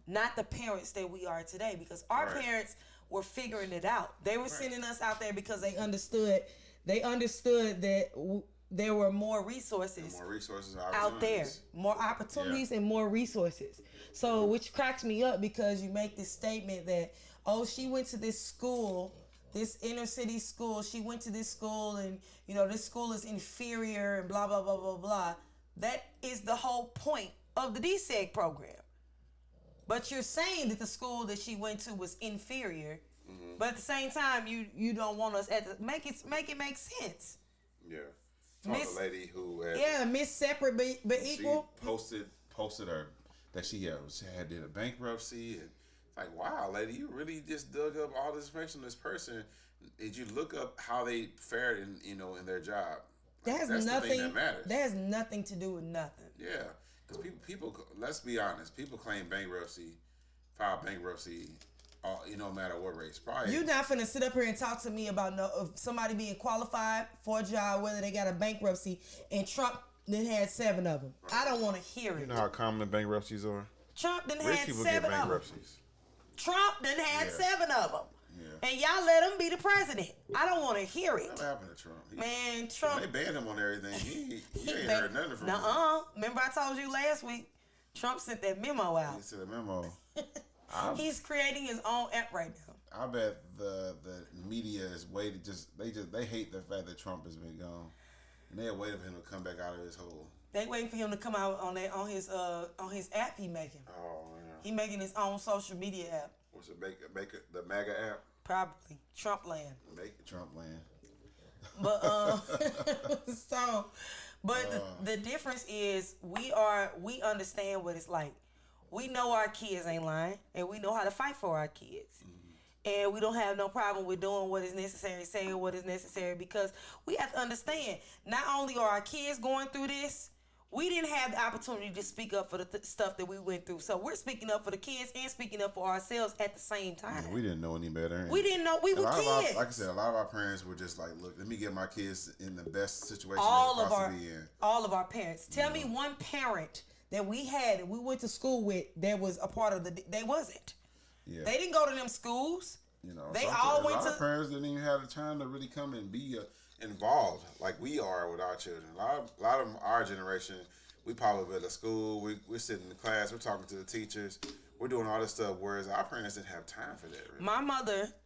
not the parents that we are today, because our parents were figuring it out. They were sending us out there because they understood that there were more resources out there, more opportunities and more resources. So, which cracks me up, because you make this statement that, oh, she went to this school, this inner city school, she went to this school, and this school is inferior and blah blah blah blah blah. That is the whole point of the DSEG program. But you're saying that the school that she went to was inferior, but at the same time, you don't want us make it make sense. Yeah. Miss, a lady who Miss Separate but Equal posted her that she had did a bankruptcy, and it's like, wow, lady, you really just dug up all this information on this person. Did you look up how they fared in their job? That's nothing. The thing that matters. That has nothing to do with nothing. Yeah, because people, let's be honest, people claim file bankruptcy. No matter what race. Probably. You're not finna sit up here and talk to me about of somebody being qualified for a job, whether they got a bankruptcy, and Trump then had 7 of them. I don't want to hear it. You know how common bankruptcies are? Trump then Rich had people 7 get bankruptcies. of them. Trump then had 7 of them. Yeah. And y'all let him be the president. I don't want to hear it. What happened to Trump? Man, Trump. They banned him on everything. He ain't heard nothing from him. Remember I told you last week, Trump sent that memo out. He sent a memo. He's creating his own app right now. I bet the media is waiting. They hate the fact that Trump has been gone, and they're waiting for him to come back out of his hole. They waiting for him to come out on his app he making. Oh man. He making his own social media app. What's it? Make the MAGA app? Probably Trump land. Make it Trump land. But the difference is we understand what it's like. We know our kids ain't lying, and we know how to fight for our kids. And we don't have no problem with doing what is necessary, saying what is necessary, because we have to understand, not only are our kids going through this, we didn't have the opportunity to speak up for the stuff that we went through. So we're speaking up for the kids and speaking up for ourselves at the same time. Yeah, we didn't know any better. We didn't know. We were kids. Like I said, a lot of our parents were just like, look, let me get my kids in the best situation all they could possibly be in. All of our parents. Tell me one parent that we had and we went to school with that was a part of they wasn't. Yeah. They didn't go to them schools. They all went to. A lot of parents didn't even have the time to really come and be involved like we are with our children. A lot of our generation, we pop up at a school, we're sitting in the class, we're talking to the teachers, we're doing all this stuff, whereas our parents didn't have time for that. Really.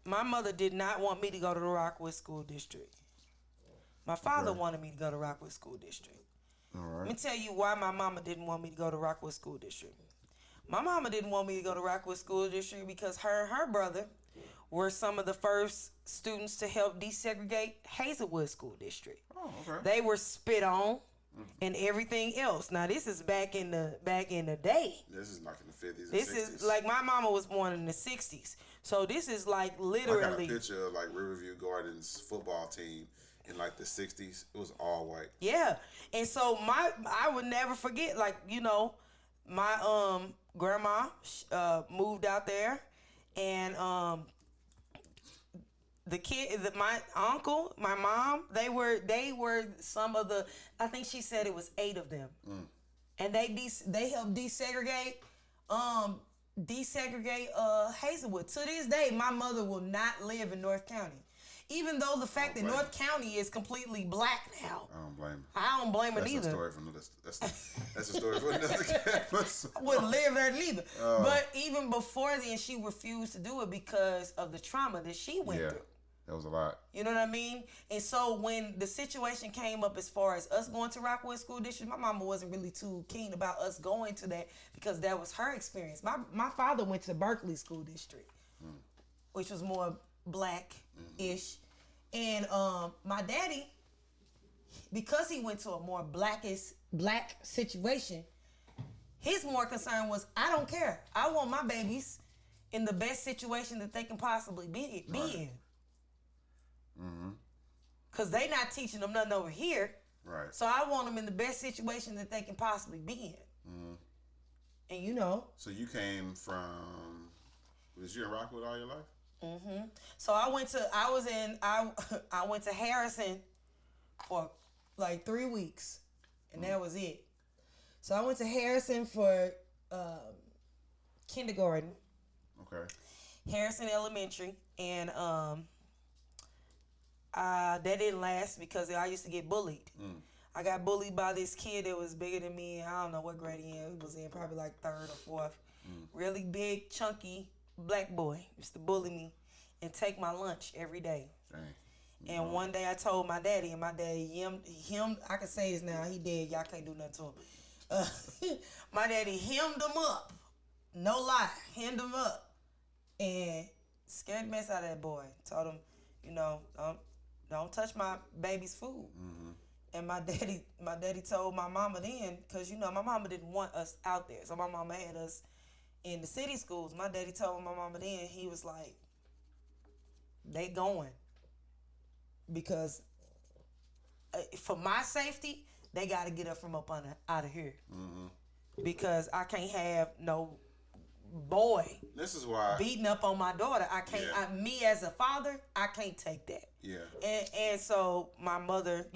My mother did not want me to go to the Rockwood School District. My father wanted me to go to Rockwood School District. All right. Let me tell you why my mama didn't want me to go to Rockwood School District. My mama didn't want me to go to Rockwood School District because her and her brother were some of the first students to help desegregate Hazelwood School District. Oh, okay. They were spit on. and everything else. Now this is back in the day. This is like in the 50s and This 60s. is like my mama was born in the 60s. So this is like literally. I got a picture of like Riverview Gardens football team in like the 60s. It was all white. Yeah. And so I would never forget, like, my grandma moved out there, and my uncle, my mom, they were some of the, I think she said it was 8 of them. And they helped desegregate Hazelwood. To this day, my mother will not live in North County. Even though the fact that North County is completely black now. I don't blame her. I don't blame her either. That's a story for another campus. I wouldn't live there neither. But even before then, she refused to do it because of the trauma that she went through. That was a lot. You know what I mean? And so when the situation came up as far as us going to Rockwood School District, my mama wasn't really too keen about us going to that because that was her experience. My father went to Berkeley School District, which was more black-ish. And my daddy, because he went to a more black situation, his more concern was, I don't care. I want my babies in the best situation that they can possibly be in. Because they not teaching them nothing over here. Right. So I want them in the best situation that they can possibly be in. And So you came from, was you in Rockwood all your life? So I went to Harrison for like 3 weeks, and that was it. So I went to Harrison for kindergarten. Okay. Harrison Elementary, and that didn't last because I used to get bullied. I got bullied by this kid that was bigger than me. I don't know what grade he was in, probably like 3rd or 4th. Really big, chunky black boy used to bully me and take my lunch every day. Dang. And one day I told my daddy, and my daddy, him, I can say this now, he dead, y'all can't do nothing to him. My daddy hemmed him up. No lie, hemmed him up. And scared the mess out of that boy. Told him, don't touch my baby's food. And my daddy told my mama then, because my mama didn't want us out there. So my mama had us in the city schools. My daddy told my mama then, he was like, they going. Because for my safety, they got to get up from out of here. Because I can't have no boy This is why beating up on my daughter. I can't. Me as a father, I can't take that. Yeah. And so my mother,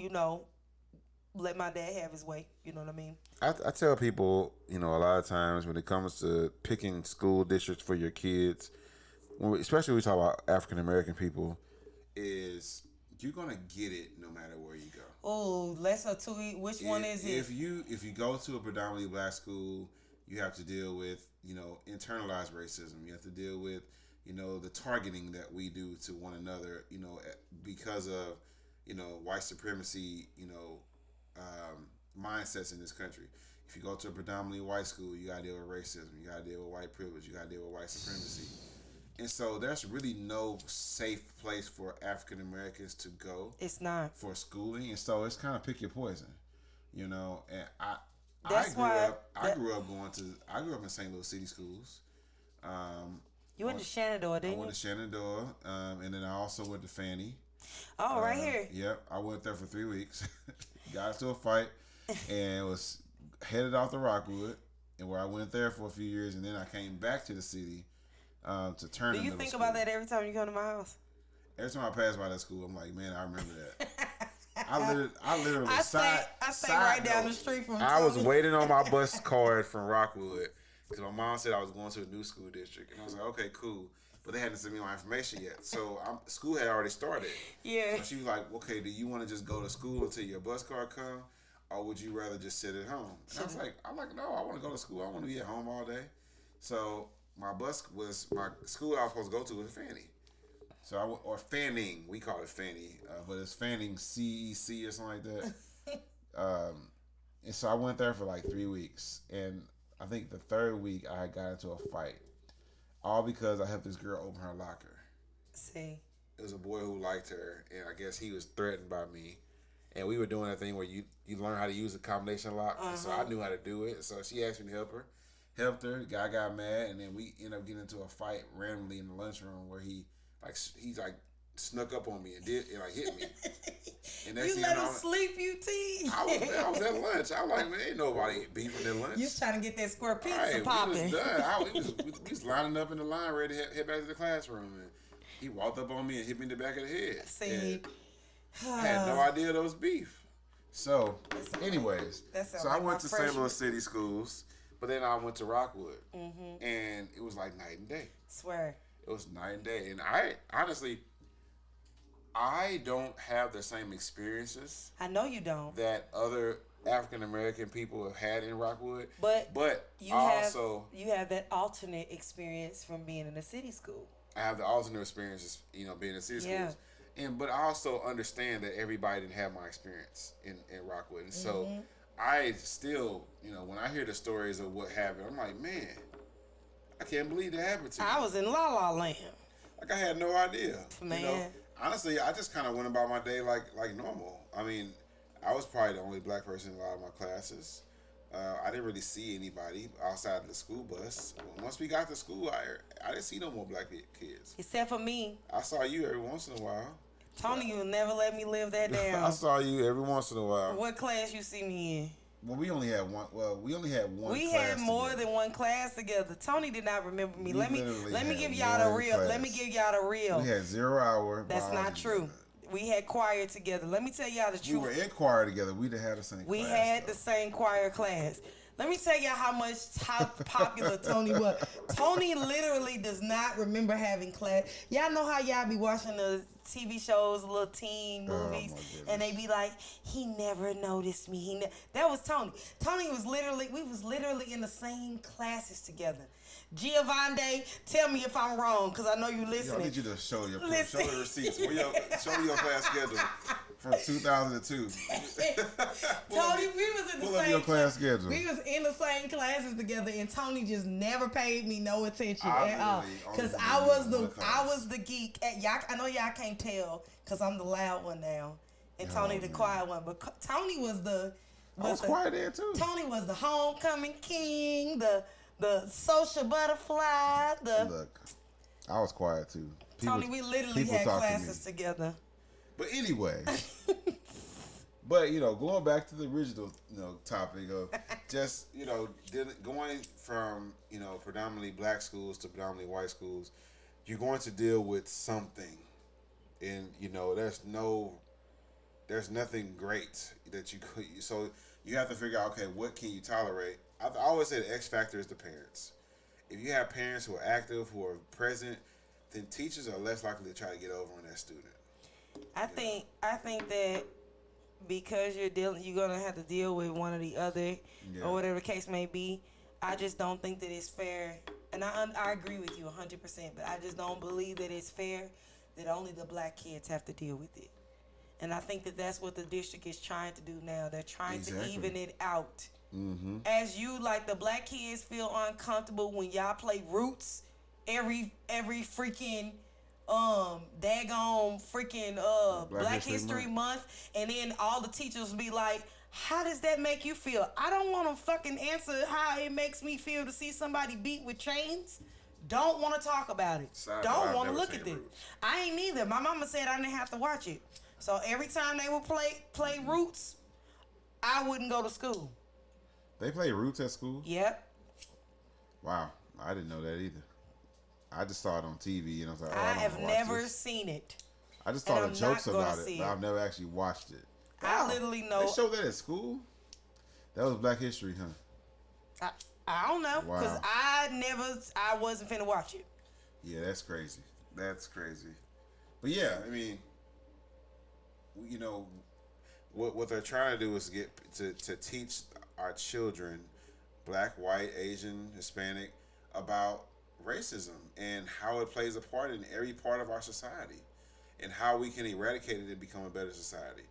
let my dad have his way. You know what I mean? I tell people, a lot of times when it comes to picking school districts for your kids, especially when we talk about African American people, is you're gonna get it no matter where you go. Oh, lesser to which one is it? If you go to a predominantly black school, you have to deal with internalized racism. You have to deal with the targeting that we do to one another. Because of white supremacy. Mindsets in this country. If you go to a predominantly white school, you gotta deal with racism. You gotta deal with white privilege. You gotta deal with white supremacy. And so there's really no safe place for African Americans to go. It's not. For schooling. And so it's kind of pick your poison. And I grew up in St. Louis City schools. You went to Shenandoah, didn't you? I went to Shenandoah, and then I also went to Fannie. Oh, right here. Yep, I went there for 3 weeks. Got into a fight and was headed off to Rockwood, and where I went there for a few years, and then I came back to the city to turn. Do you think about that every time you come to my house? Every time I pass by that school, I'm like, man, I remember that. I literally I stay right down the street from. I was waiting on my bus card from Rockwood because my mom said I was going to a new school district, and I was like, okay, cool. But they hadn't sent me my information yet. So school had already started. Yeah. So she was like, okay, do you want to just go to school until your bus card come? Or would you rather just sit at home? And I was like, no, I want to go to school. I want to be at home all day. So my school I was supposed to go to was Fannie. So or Fanning, we call it Fannie. But it's Fanning CEC or something like that. And so I went there for like 3 weeks. And I think the 3rd week I got into a fight. All because I helped this girl open her locker. See. It was a boy who liked her, and I guess he was threatened by me. and we were doing a thing where you learn how to use a combination lock, and so I knew how to do it. So she asked me to helped her. The guy got mad, and then we ended up getting into a fight randomly in the lunchroom where he snuck up on me and hit me. And you let him sleep, you tease. I was at lunch. I was like, man, ain't nobody beefing at lunch. You was trying to get that square pizza right, popping. We was done. We was lining up in the line ready to head back to the classroom, and he walked up on me and hit me in the back of the head. See, I had no idea there was beef. So, anyways, so I went to St. Louis City schools, but then I went to Rockwood, and it was like night and day. Swear. It was night and day, and I honestly, I don't have the same experiences. I know you don't. That other African American people have had in Rockwood, but you have that alternate experience from being in a city school. I have the alternate experiences, being in city schools. But I also understand that everybody didn't have my experience in Rockwood. And so I still, when I hear the stories of what happened, I'm like, man, I can't believe that happened to me. I was in La La Land. Like, I had no idea. Man. Honestly, I just kind of went about my day like normal. I mean, I was probably the only black person in a lot of my classes. I didn't really see anybody outside of the school bus. Once we got to school, I didn't see no more black kids. Except for me. I saw you every once in a while. Tony, you never let me live that down. I saw you every once in a while. What class you see me in? Well, we only had one. We had more than one class together. Tony did not remember me. Let me give y'all the real. Class. Let me give y'all the real. We had 0 hour. That's not true. We had choir together. Let me tell y'all the truth. We were in choir together. We didn't have the same. We had the same choir class. Let me tell y'all how popular Tony was. Tony literally does not remember having class. Y'all know how y'all be watching the TV shows, little teen movies, and they be like, he never noticed me. That was Tony. We was literally in the same classes together. Giovanni, tell me if I'm wrong, because I know you listening. I need you to show the receipts. Show me your class schedule from 2002. Tony, we was in the same your class schedule. We was in the same classes together, and Tony just never paid me no attention at all. Because I was the geek. I know y'all can't tell, because I'm the loud one now, and Tony the quiet one. But Tony was I was quiet there too. Tony was the homecoming king, the social butterfly. Look, I was quiet too. Tony, we literally had classes together. But anyway, going back to the original, topic of just, going from, predominantly black schools to predominantly white schools, you're going to deal with something, and there's nothing great that you could. So you have to figure out, okay, what can you tolerate? I always say the X factor is the parents. If you have parents who are active, who are present, then teachers are less likely to try to get over on that student. I think that because you're gonna have to deal with one or the other, or whatever the case may be. I just don't think that it's fair, and I agree with you 100%. But I just don't believe that it's fair that only the black kids have to deal with it. And I think that that's what the district is trying to do now. They're trying to even it out. Mm-hmm. As the black kids feel uncomfortable when y'all play Roots every freaking daggone freaking Black History Month, and then all the teachers be like, how does that make you feel? I don't want to fucking answer how it makes me feel to see somebody beat with chains. Don't want to talk about it. Don't want to look at it. I ain't neither. My mama said I didn't have to watch it. So every time they would play Roots, I wouldn't go to school. They play Roots at school? Yep. Wow. I didn't know that either. I just saw it on TV, and I was like, I have never seen it. I just saw the jokes about it, but I've never actually watched it. I literally know. They showed that at school? That was Black History, huh? I don't know, because I wasn't finna watch it. Yeah, that's crazy. That's crazy. But yeah, I mean, what they're trying to do is get to teach our children, black, white, Asian, Hispanic, about racism and how it plays a part in every part of our society and how we can eradicate it and become a better society.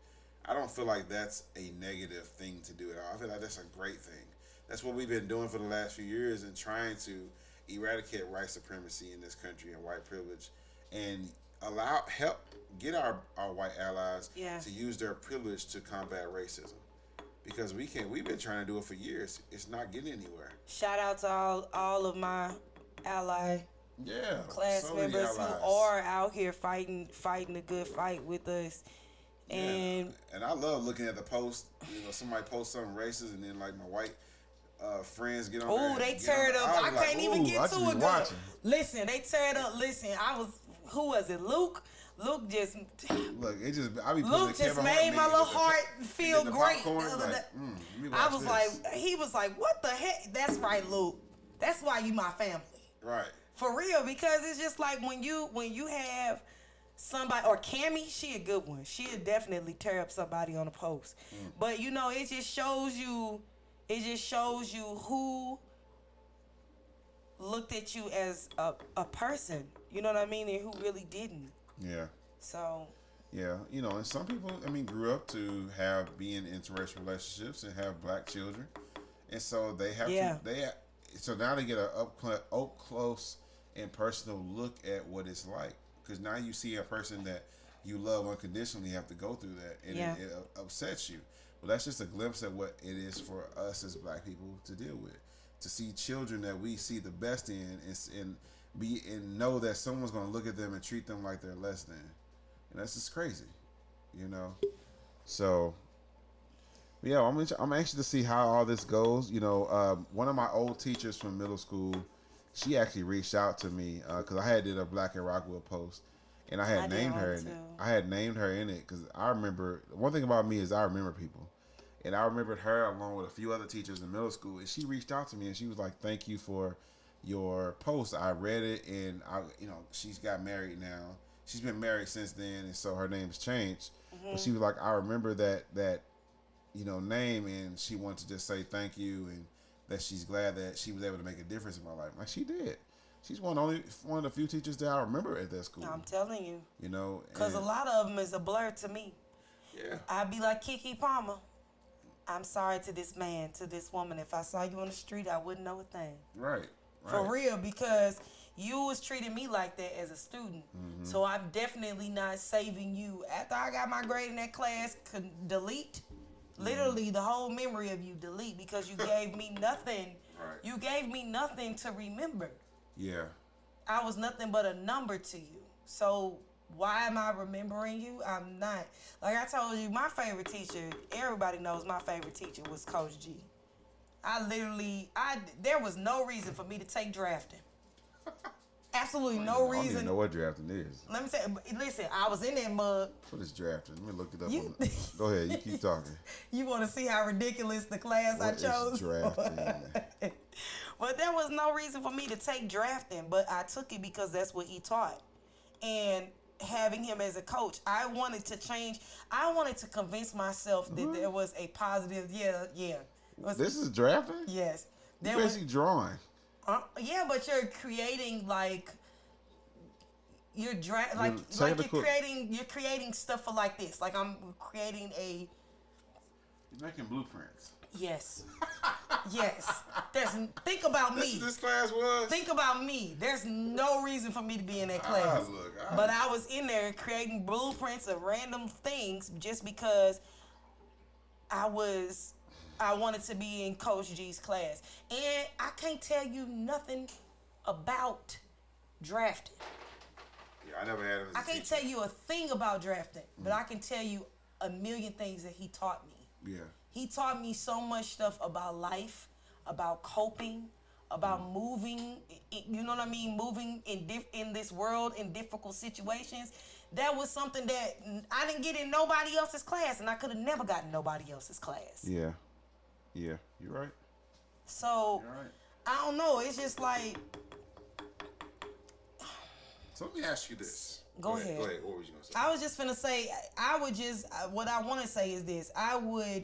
I don't feel like that's a negative thing to do at all. I feel like that's a great thing. That's what we've been doing for the last few years and trying to eradicate white supremacy in this country and white privilege and help get our white allies Yeah. to use their privilege to combat racism. Because we've been trying to do it for years. It's not getting anywhere. Shout out to all of my ally class so many members allies. who are out here fighting a good fight with us. And I love looking at the post. Somebody posts something racist, and then like my white friends get on there. Oh, they tear it up. I can't even get to it. Watching. Listen, they tear it up. Listen, who was it? Luke just look. It just I be Luke just made my little heart feel great. I was like, he was like, what the heck? That's right, Luke. That's why you my family. Right. For real, because it's just like when you have somebody, or Cammy, she a good one. She'll definitely tear up somebody on a post. But it just shows you who looked at you as a person. You know what I mean? And who really didn't. Yeah. So. Yeah, and some people, grew up to be in interracial relationships and have black children, and so they have to. So now they get a up close and personal look at what it's like, because now you see a person that you love unconditionally have to go through that, and it upsets you. Well, that's just a glimpse of what it is for us as black people to deal with. To see children that we see the best in, and know that someone's going to look at them and treat them like they're less than. And that's just crazy, So, yeah, I'm anxious to see how all this goes. One of my old teachers from middle school, she actually reached out to me because I did a Black and Rockwood post, and I had named her in it. I had named her in it because I remember, one thing about me is I remember people. And I remembered her along with a few other teachers in middle school, and she reached out to me and she was like, "Thank you for your post. I read it, and she's got married now. She's been married since then, and so her name's changed." But she was like, "I remember that name," and she wanted to just say thank you, and that she's glad that she was able to make a difference in my life. Like, she did. She's one of the few teachers that I remember at that school. I'm telling you. Because And a lot of them is a blur to me. Yeah. I'd be like Keke Palmer. I'm sorry to this man, to this woman. If I saw you on the street, I wouldn't know a thing. Right. For real, because you was treating me like that as a student. So I'm definitely not saving you. After I got my grade in that class, could delete. Literally, the whole memory of you delete, because you gave me nothing. Right. You gave me nothing to remember. Yeah. I was nothing but a number to you. So why am I remembering you? I'm not. Like I told you, my favorite teacher, everybody knows my favorite teacher was Coach G. There was no reason for me to take drafting. Absolutely no reason. I don't even know what drafting is. Let me say, listen, I was in that mug. What is drafting? Let me look it up. Go ahead, you keep talking. You want to see how ridiculous the class I chose? Is drafting? But there was no reason for me to take drafting, but I took it because that's what he taught. And having him as a coach, I wanted to change. I wanted to convince myself that there was a positive. Yeah. This is drafting? Yes. You're basically drawing. Yeah, but you're creating you're creating stuff for like this. Like I'm creating a. You're making blueprints. Yes. Yes. Think about me. This class was? Think about me. There's no reason for me to be in that class. But I was in there creating blueprints of random things just because I wanted to be in Coach G's class. And I can't tell you nothing about drafting. Yeah, I never had him as I can't tell you a thing about drafting, but I can tell you a million things that he taught me. Yeah. He taught me so much stuff about life, about coping, about moving, you know what I mean? Moving in this world in difficult situations. That was something that I didn't get in nobody else's class, and I could have never gotten nobody else's class. Yeah. Yeah, you're right. So, You're right. I don't know. It's just like... So let me ask you this. Go ahead. What were you going to say? I was just finna say, what I want to say is this. I would,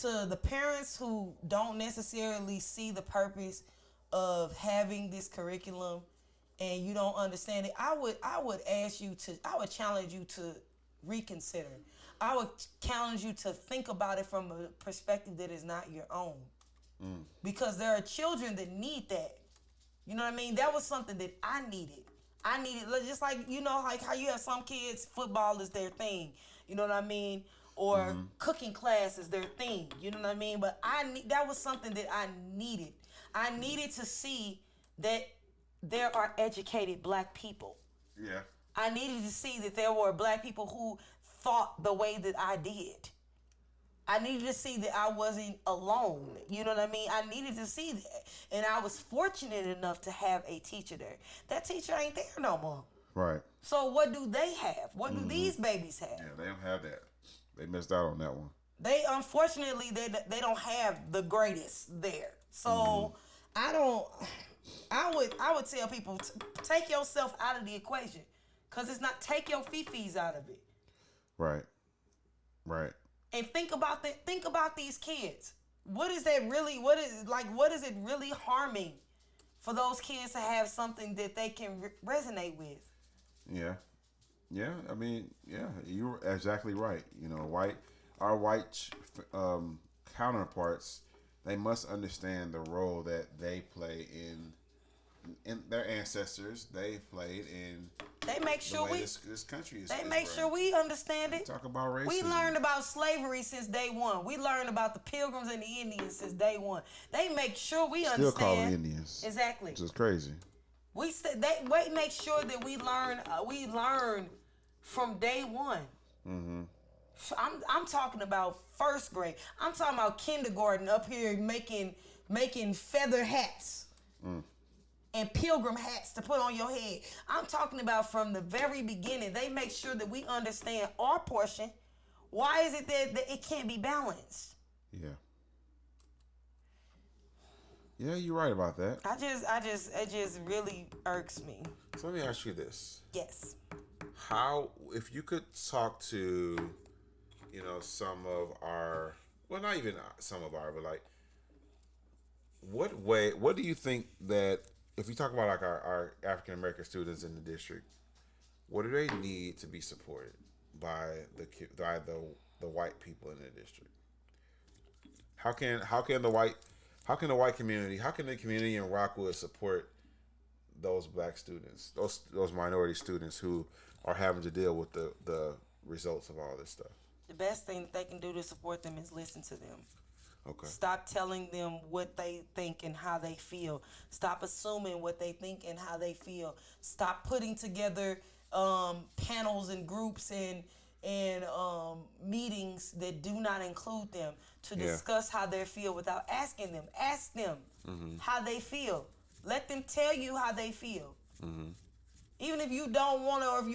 to the parents who don't necessarily see the purpose of having this curriculum and you don't understand it, I would challenge you to reconsider. I would challenge you to think about it from a perspective that is not your own. Because there are children that need that. You know what I mean? That was something that I needed. I needed, just like, like how you have some kids, football is their thing. You know what I mean? Or cooking class is their thing. You know what I mean? But that was something that I needed. I needed to see that there are educated black people. Yeah. I needed to see that there were black people who thought the way that I did. I needed to see that I wasn't alone. You know what I mean? I needed to see that. And I was fortunate enough to have a teacher there. That teacher ain't there no more. Right. So what do they have? What do these babies have? Yeah, they don't have that. They missed out on that one. They, unfortunately, they don't have the greatest there. So I would tell people, take yourself out of the equation. Because it's not, take your fifis out of it. Right. Right. And think about these kids. What is it really harming for those kids to have something that they can resonate with? Yeah. Yeah, I mean, yeah, you're exactly right. You know, our white counterparts, they must understand the role that they play in their ancestors. They played in. They make sure this country is. They make sure we understand it. Talk about racism. We learned about slavery since day one. We learned about the Pilgrims and the Indians since day one. They make sure we understand. Still call them Indians. Exactly. Which is crazy. They make sure that we learn from day one. Mm-hmm. I'm talking about first grade. I'm talking about kindergarten up here making feather hats and pilgrim hats to put on your head. I'm talking about from the very beginning. They make sure that we understand our portion. Why is it that it can't be balanced? Yeah. Yeah, you're right about that. It just really irks me. So let me ask you this. Yes. If you could talk to, some of our, well, not even some of our, but like, what do you think that, if you talk about like our African American students in the district, what do they need to be supported by the white people in the district? How can the white community, how can the community in Rockwood support those black students, those minority students who are having to deal with the results of all this stuff? The best thing that they can do to support them is listen to them. Okay. Stop telling them what they think and how they feel. Stop assuming what they think and how they feel. Stop putting together panels and groups and meetings that do not include them to discuss how they feel without asking them. Ask them how they feel. Let them tell you how they feel. Mm-hmm. Even if you don't want to, or if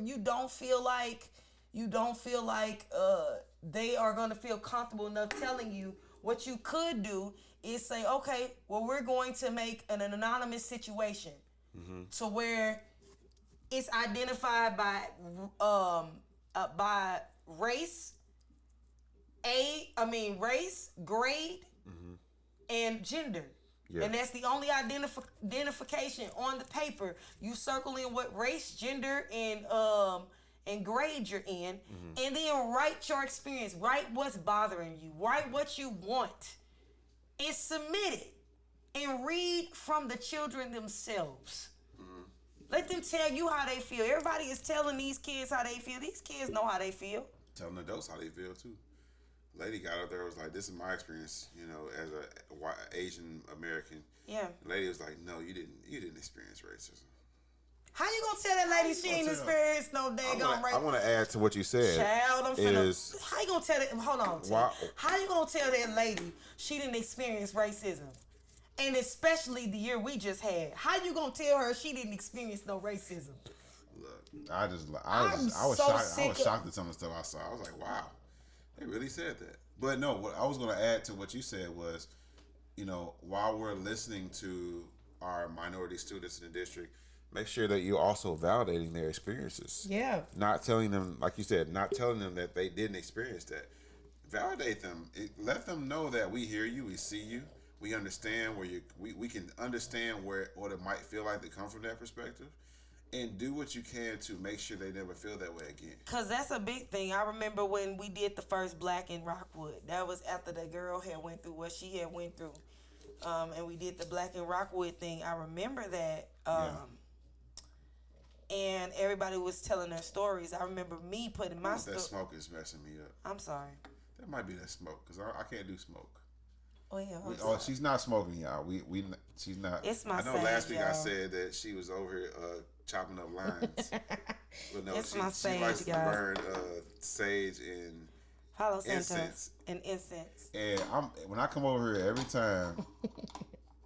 you don't feel like they are going to feel comfortable enough telling you, what you could do is say, okay, well, we're going to make an anonymous situation to where it's identified by race, grade, and gender. Yeah. And that's the only identification on the paper. You circle in what race, gender, and grade you're in, and then write your experience. Write what's bothering you. Write what you want. And submit it. And read from the children themselves. Let them tell you how they feel. Everybody is telling these kids how they feel. These kids know how they feel. Telling adults how they feel, too. Lady got up there and was like, this is my experience, as a white Asian American. Yeah. The lady was like, no, you didn't experience racism. How you gonna tell that lady she ain't experienced no daggone racism? I want to add to what you said. Child, how you gonna tell that? Hold on. How you gonna tell that lady she didn't experience racism? And especially the year we just had. How you gonna tell her she didn't experience no racism? Look, I was shocked at some of the stuff I saw. I was like, wow, they really said that. But no, what I was gonna add to what you said was, while we're listening to our minority students in the district, make sure that you're also validating their experiences. Yeah. Not telling them, like you said, that they didn't experience that. Validate them. Let them know that we hear you, we see you, we understand we can understand what it might feel like to come from that perspective, and do what you can to make sure they never feel that way again. Because that's a big thing. I remember when we did the first Black in Rockwood. That was after the girl had went through what she had went through. And we did the Black in Rockwood thing. I remember that. and everybody was telling their stories. I remember me putting my That smoke is messing me up. I'm sorry. That might be that smoke because I can't do smoke. Oh yeah. She's not smoking, y'all. She's not. It's my I know sage, last week y'all. I said that she was over here chopping up lines. But no, It's she my sage, likes to y'all. burn sage and Palo Santo incense. and incense. And when I come over here every time,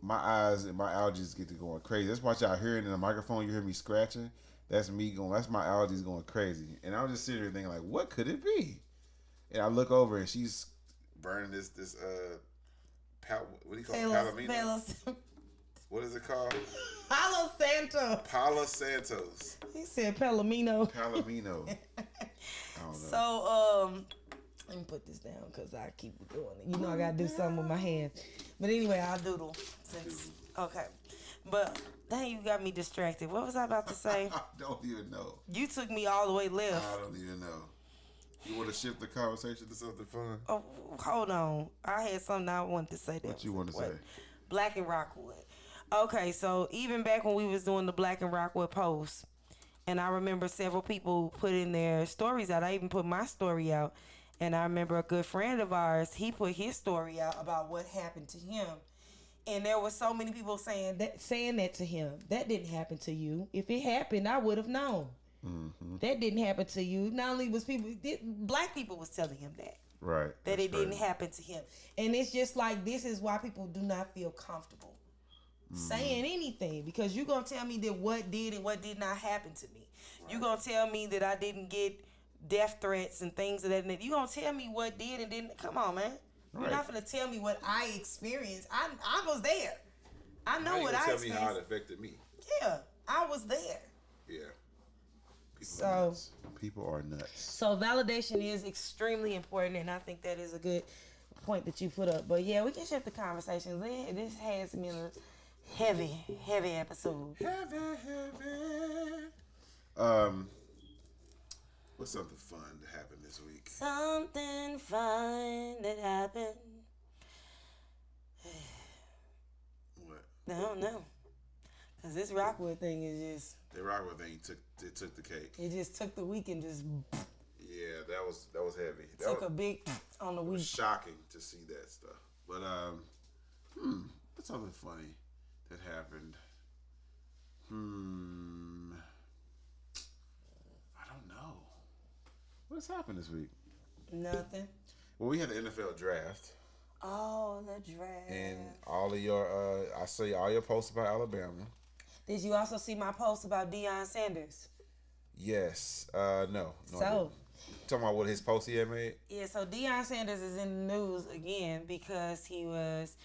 my eyes and my allergies get to going crazy. That's why y'all hearing in the microphone. You hear me scratching. That's me going. That's my allergies going crazy. And I'm just sitting here thinking like, what could it be? And I look over and she's burning this what do you call it? Palomino? What is it called? Palo Santo. Palo Santos. He said Palomino. Palomino. I don't know. So, let me put this down because I keep doing it. You know I got to do something with my hands. But anyway, I'll doodle. Okay. But, dang, you got me distracted. What was I about to say? I don't even know. You took me all the way left. I don't even know. You want to shift the conversation to something fun? Oh, hold on. I had something I wanted to say. What you want to say? Black and Rockwood. Okay, so even back when we was doing the Black and Rockwood post, and I remember several people putting their stories out. I even put my story out. And I remember a good friend of ours, he put his story out about what happened to him. And there were so many people saying that to him. That didn't happen to you. If it happened, I would have known. Mm-hmm. That didn't happen to you. Not only was black people was telling him that. Right. That it didn't happen to him. And it's just like, this is why people do not feel comfortable saying anything. Because you're going to tell me that what did and what did not happen to me. Right. You're going to tell me that I didn't get death threats and things of that. And you gonna tell me what did and didn't? Come on, man. Right. You're not gonna tell me what I experienced. I was there. I know what I experienced. Tell me how it affected me. Yeah, I was there. Yeah. People are nuts. So validation is extremely important, and I think that is a good point that you put up. But yeah, we can shift the conversation. This has been a heavy episode. Heavy. What's something fun that happened this week? Something fun that happened. What? I don't know. Because this Rockwood thing is just... The Rockwood thing took the cake. It just took the week and just... Yeah, that was heavy. Took a big on the week. It was shocking to see that stuff. But, what's something funny that happened? I don't know. What's happened this week? Nothing. Well, we had the NFL draft. Oh, the draft. And all of your, I see all your posts about Alabama. Did you also see my post about Deion Sanders? Yes. No. So. Talking about what his post he had made? Yeah, so Deion Sanders is in the news again because he was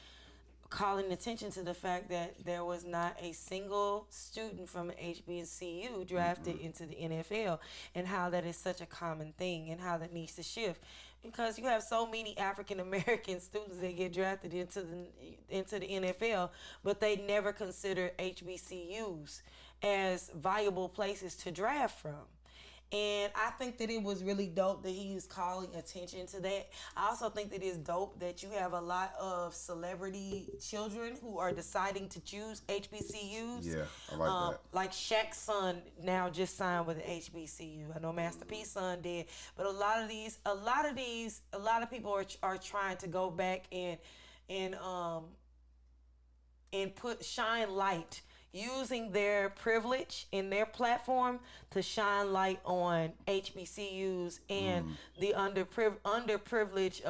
calling attention to the fact that there was not a single student from HBCU drafted into the NFL, and how that is such a common thing and how that needs to shift, because you have so many African American students that get drafted into the NFL, but they never consider HBCUs as viable places to draft from. And I think that it was really dope that he was calling attention to that. I also think that it's dope that you have a lot of celebrity children who are deciding to choose HBCUs. Yeah, I like that. Like Shaq's son now just signed with an HBCU. I know Master P's son did, but a lot of people are trying to go back and shine light, using their privilege in their platform to shine light on HBCUs and the underprivileged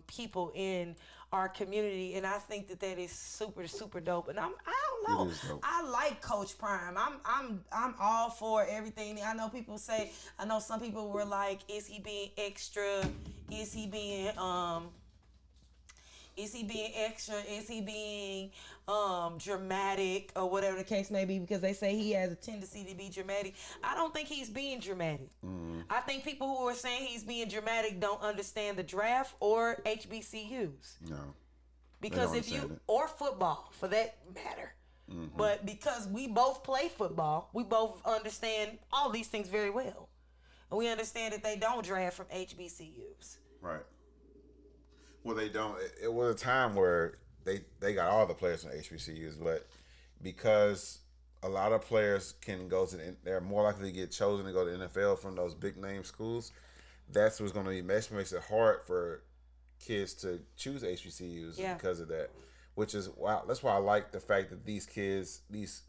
people in our community. And I think that is super, super dope. And I don't know. I like Coach Prime. I'm all for everything. I know some people were like, is he being extra? Is he being extra? Is he being dramatic, or whatever the case may be? Because they say he has a tendency to be dramatic. I don't think he's being dramatic. I think people who are saying he's being dramatic don't understand the draft or HBCUs. No. Because or football for that matter. But because we both play football, we both understand all these things very well. And we understand that they don't draft from HBCUs. Right. Well, they don't. It was a time where they got all the players from HBCUs, but because a lot of players can go to they're more likely to get chosen to go to the NFL from those big name schools. That's what's going to be makes it hard for kids to choose HBCUs because of that. Which is wow. That's why I like the fact that these kids, these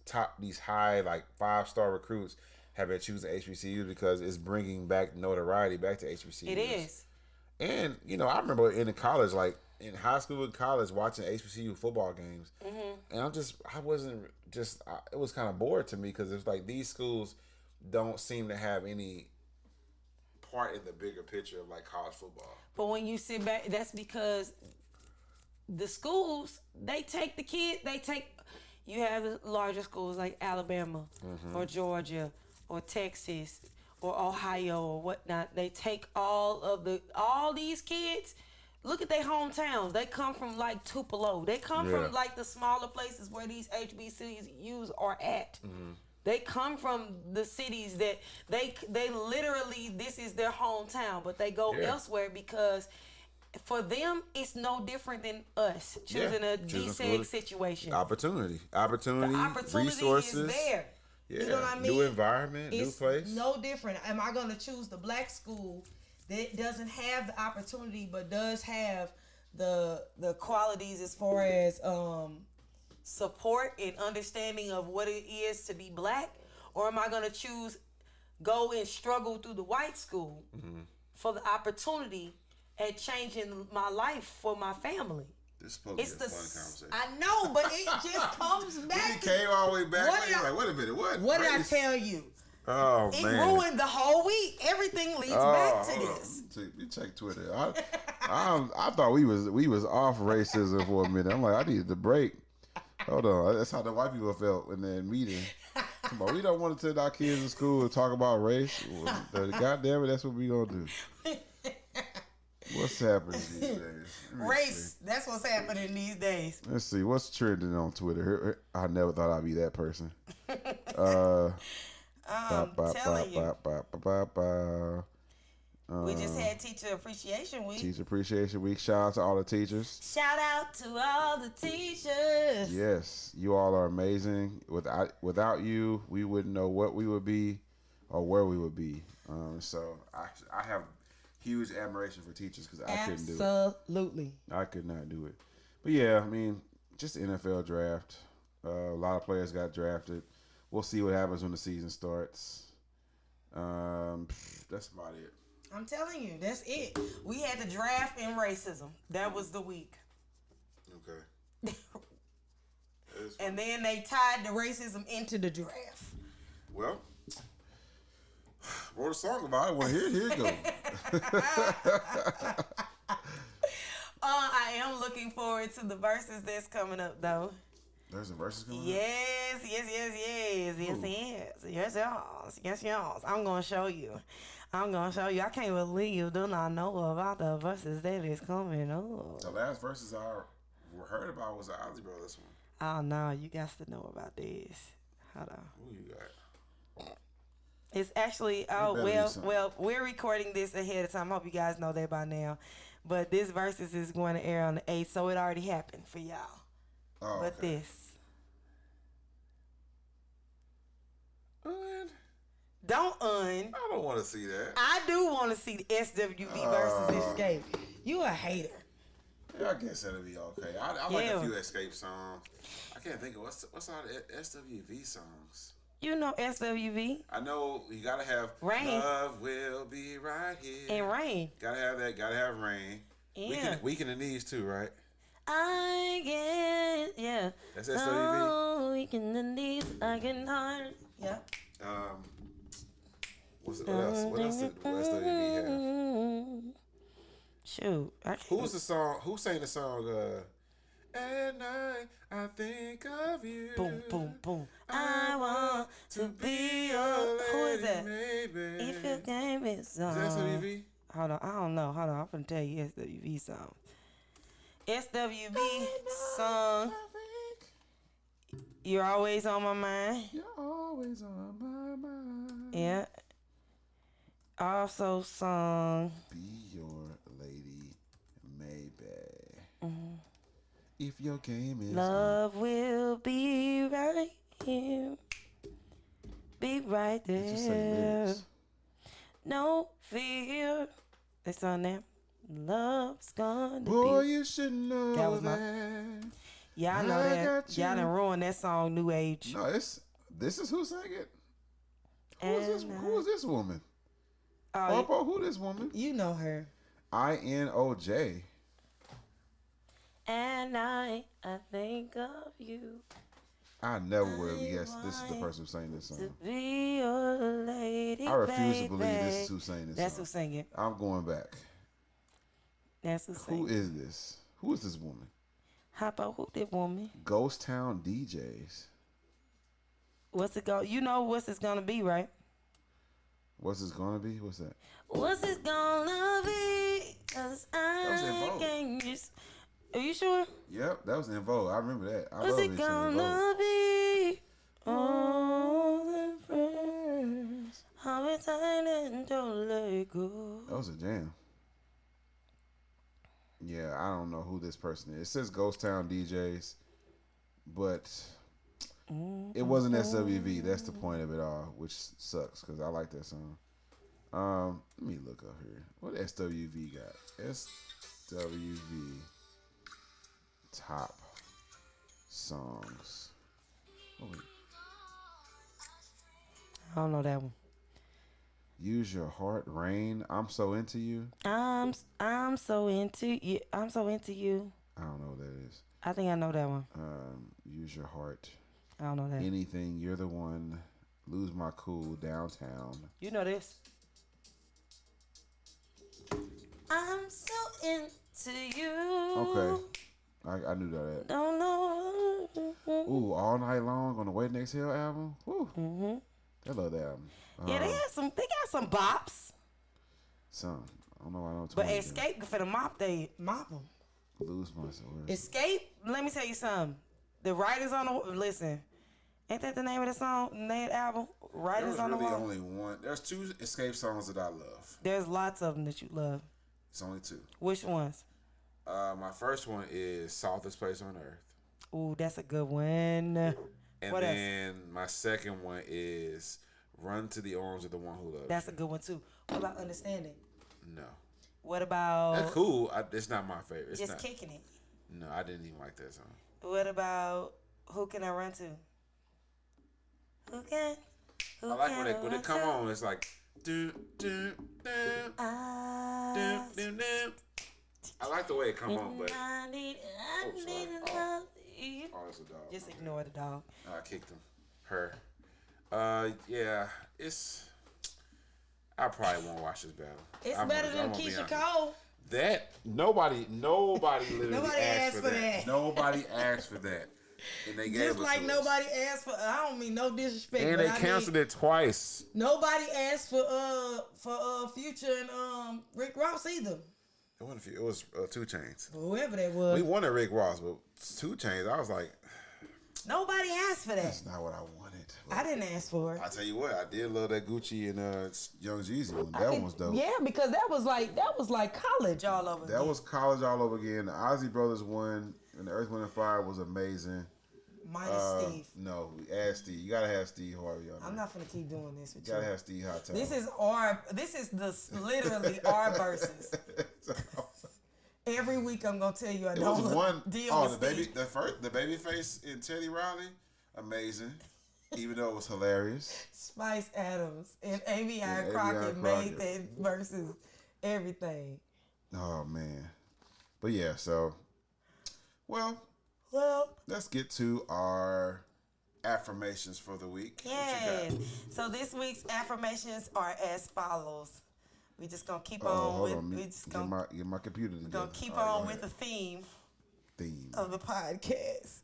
high like 5-star recruits, have been choosing HBCUs because it's bringing back notoriety back to HBCUs. It is. And I remember in college, like in high school and college, watching HBCU football games, and it was kind of bored to me because it's like these schools don't seem to have any part in the bigger picture of like college football. But when you sit back, that's because the schools, they take the kid, you have the larger schools like Alabama or Georgia or Texas or Ohio or whatnot. They take all these kids. Look at their hometowns. They come from like Tupelo. They come from like the smaller places where these HBCUs are at. They come from the cities that they literally, this is their hometown, but they go elsewhere because for them, it's no different than us choosing a deseg situation. Opportunity, The opportunity resources. is there. Yeah. You know what I mean? New environment, it's new place. No different. Am I going to choose the black school that doesn't have the opportunity but does have the qualities as far as support and understanding of what it is to be black? Or am I going to go and struggle through the white school for the opportunity at changing my life for my family? This is supposed to be a fun conversation. I know, but it just comes back. We came all the way back. Like, wait a minute, what did I tell you? Oh, it man. ruined the whole week. Everything leads back to this. You check Twitter. I thought we was off racism for a minute. I'm like, I needed to break. Hold on. That's how the white people felt in that meeting. Come on, we don't want to send our kids to school and talk about race. Well, God damn it, that's what we gonna do. What's happening these days? Race. That's what's happening these days. Let's see. What's trending on Twitter? I never thought I'd be that person. Telling you. We just had Teacher Appreciation Week. Teacher Appreciation Week. Shout out to all the teachers. Shout out to all the teachers. Yes, you all are amazing. Without you, we wouldn't know what we would be or where we would be. So I have huge admiration for teachers because I couldn't do it. Absolutely. I could not do it. But yeah, I mean, just the NFL draft. A lot of players got drafted. We'll see what happens when the season starts. That's about it. I'm telling you, that's it. We had the draft and racism. That was the week. Okay. And then they tied the racism into the draft. Well, wrote a song about it. Well, here it goes. I am looking forward to the verses that's coming up, though. There's a verses coming up? Yes. Yes. I'm going to show you. I can't believe you do not know about the verses that is coming up. The last verses I heard about was the Ozzy Brothers one. Oh, no. You got to know about this. Hold on. Who you got? It's actually, well, we're recording this ahead of time. I hope you guys know that by now. But this versus is going to air on the 8th, so it already happened for y'all. Oh, but okay. this. Don't I don't want to see that. I do want to see the SWV versus Escape. You a hater. Yeah, I guess that'll be okay. I like a few Escape songs. I can't think of what's all the SWV songs. You know SWV. I know you gotta have Rain. Love Will Be Right Here. And Rain. Gotta have that. Gotta have Rain. Yeah. Weekend in the Knees too, right? I get, yeah. That's SWV. Oh, Weekend in the Knees, I get hard. Yeah. What else? What else did SWV have? Shoot. Who's the song? Who sang the song? At night, I think of you. Boom, boom, boom. I want to be your lady. Who is that? Maybe. If you gave me some. Is that SWV? Hold on. I don't know. Hold on. I'm going to tell you SWV songs. SWV song. You're Always on My Mind. You're always on my mind. Yeah. Also song. Be your lady, maybe. If your game is Love will be right here. be right It just say there. lyrics. No fear. It's on there. Love's gonna Boy, be. you should know That was that. Y'all know I that. got Y'all you. done ruined that song, New Age. No, this is who sang it. Who is this? And, Who is this woman? Oh, Popo, who this woman? you know her. INOJ. And I think of you I never would have guessed this is the person who sang this to song. be your lady. I refuse to believe baby. this is who sang this That's song. who sang it. I'm going back. That's who sang Who it. is this? Who is this woman? How about who did woman? Ghost Town DJs. What's it go? You know what's it's gonna be, right? What's this gonna be? What's that? What's it gonna be? 'Cause was in I Vogue. can't just. Are you sure? Yep, that was in Vogue. I remember that. I What's love it me some in Vogue. gonna be? All the friends, how it's time and don't let go. That was a jam. Yeah, I don't know who this person is. It says Ghost Town DJs, but it wasn't SWV. That's the point of it all, which sucks because I like that song. Let me look up here. What SWV got? SWV top songs. Oh, wait. I don't know that one. Use Your Heart, Rain, I'm So Into You. I'm so into you. I'm so into you. I don't know what that is. I think I know that one. Use Your Heart, I don't know that. Anything, You're the One, Lose My Cool, Downtown. You know this. I'm so into you. Okay, I knew that. Don't know. Ooh, All Night Long on the Wait Next Hill album. Woo. I love that album. Yeah, they got some bops. Some. I don't know why I don't. But Escape for the mop them. Lose Myself. Escape. Let me tell you something. The writers on the listen. Ain't that the name of the song? Name of the album? Writers There's on the really wall. only one. There's 2 Escape songs that I love. There's lots of them that you love. It's only 2. Which ones? My first one is Softest Place on Earth. Ooh, that's a good one. And What then my second one is Run to the Arms of the One Who Loves That's You. a good one too. What about Understanding? No. What about That's cool. It's not my favorite. It's Just not. Kicking It? No, I didn't even like that song. What about Who Can I Run To? Who can? I like when it come on. It's like do do do do do do. I like the way it come on, but I need sorry. love you. oh, it's a dog. Just ignore the dog. I kicked him. Her. Yeah, it's. I probably won't watch this battle. It's I'm better gonna- than I'm gonna be Keisha honest. Cole. That nobody literally Nobody asked for that. Nobody asked for that, and they gave Just us like the nobody asked for. I don't mean no disrespect. and but they I canceled mean, it twice. Nobody asked for Future and Rick Ross either. It wasn't a few. It was 2 Chainz. Whoever that was. We wanted Rick Ross, but 2 Chainz. I was like, Nobody asked for that. that's not what I wanted. But I didn't ask for it. I tell you what, I did love that Gucci and Young Jeezy one. That one was dope. Yeah, because that was like college all over. That was college all over again. The Ozzy Brothers one and the Earth, Wind and Fire was amazing. minus Steve. No, add Steve. You gotta have Steve Harvey on there. I'm not gonna keep doing this with You you. gotta have Steve Hot Towel. This is literally our verses. Every week I'm gonna tell you I It don't was one. deal Oh, with the baby face in Teddy Riley, amazing. Even though it was hilarious. Spice Adams and Amy Yeah, Crockett Amy made Crockett. that versus everything. Oh man, but yeah. So, well, let's get to our affirmations for the week. What you Yes. got? So this week's affirmations are as follows. We just gonna keep Hold on on, with. me We just get gonna my computer together. gonna keep All right, on go with the ahead. theme theme. of the podcast.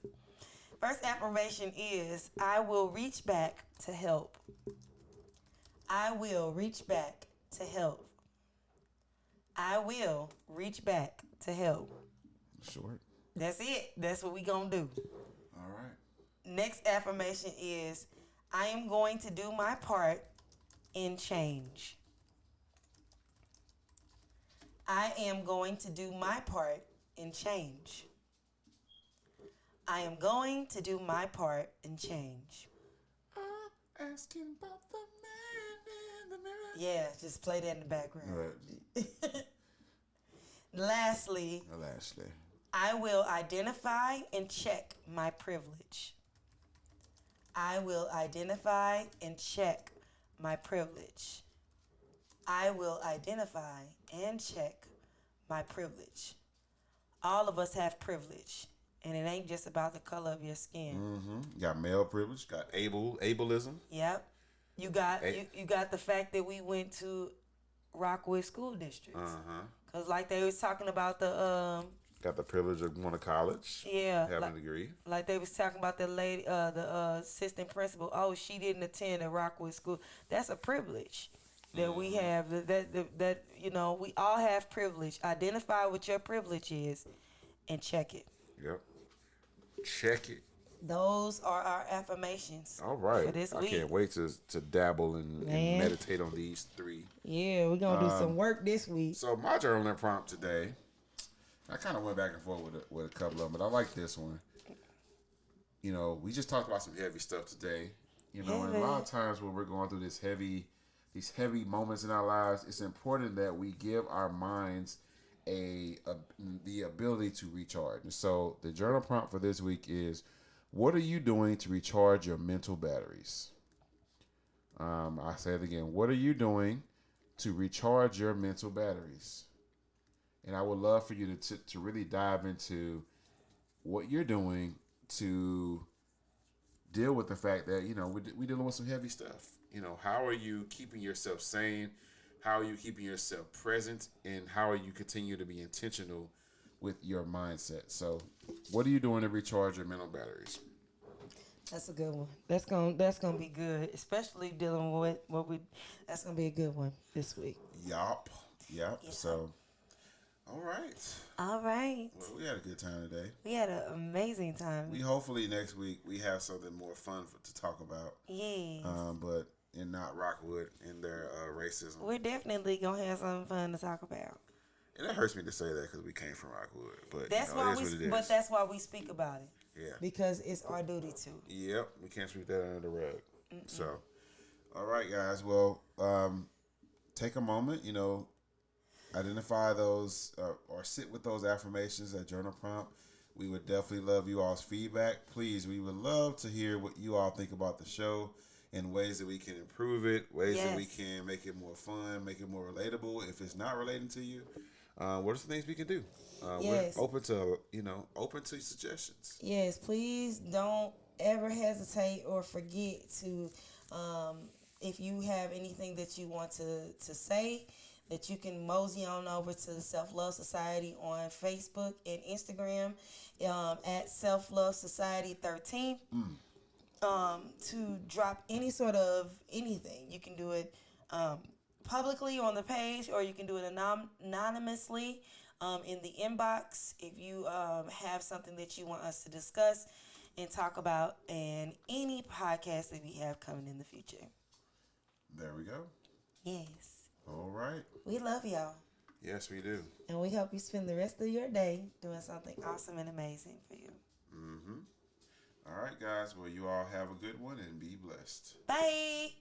First affirmation is, I will reach back to help. I will reach back to help. I will reach back to help. Short. That's it. That's what we gonna do. All right. Next affirmation is, I am going to do my part in change. I am going to do my part in change. I am going to do my part in change. Asking about the man in the mirror. Yeah, just play that in the background. Right. Lastly, I will identify and check my privilege. I will identify and check my privilege. I will identify and check my privilege. All of us have privilege, and it ain't just about the color of your skin. Mm-hmm. Got male privilege. Got ableism. Yep. You got you got the fact that we went to Rockwood School District. Cause like they was talking about the got the privilege of going to college. Yeah. Having a degree. Like they was talking about the lady, the assistant principal. Oh, she didn't attend a Rockwood School. That's a privilege that we have. That you know, we all have privilege. Identify what your privilege is, and check it. Yep. Check it. Those are our affirmations. All right. For this I week. can't wait to dabble and meditate on these 3. Yeah, we're gonna do some work this week. So my journaling prompt today, I kind of went back and forth with a couple of them, but I like this one. You know, we just talked about some heavy stuff today. You know, and a lot of times when we're going through these heavy moments in our lives, it's important that we give our minds the ability to recharge. And so the journal prompt for this week is, what are you doing to recharge your mental batteries? I say it again. What are you doing to recharge your mental batteries? And I would love for you to really dive into what you're doing to deal with the fact that, you know, we're dealing with some heavy stuff. You know, how are you keeping yourself sane? How are you keeping yourself present? And how are you continue to be intentional with your mindset? So what are you doing to recharge your mental batteries? That's a good one. That's gonna be good, especially dealing with that's gonna be a good one this week. Yup. Yeah. So, all right. Well, we had a good time today. We had an amazing time. We hopefully next week we have something more fun to talk about. Yes. But and not Rockwood and their racism. We're definitely gonna have something fun to talk about. And it hurts me to say that because we came from Rockwood, but that's why that's why we speak about it. Yeah. Because it's our duty to. Yep. We can't sweep that under the rug. So, all right, guys. Well, take a moment. You know, identify those or sit with those affirmations, that journal prompt. We would definitely love you all's feedback. Please, we would love to hear what you all think about the show and ways that we can improve it, ways that we can make it more fun, make it more relatable. If it's not relating to you, what are some things we can do? We're open to suggestions. Yes, please don't ever hesitate or forget to, if you have anything that you want to say, that you can mosey on over to the Self Love Society on Facebook and Instagram at Self Love Society 13. To drop any sort of anything. You can do it publicly on the page, or you can do it anonymously in the inbox if you have something that you want us to discuss and talk about in any podcast that we have coming in the future. There we go. Yes. All right. We love y'all. Yes, we do. And we hope you spend the rest of your day doing something awesome and amazing for you. All right, guys. Well, you all have a good one and be blessed. Bye.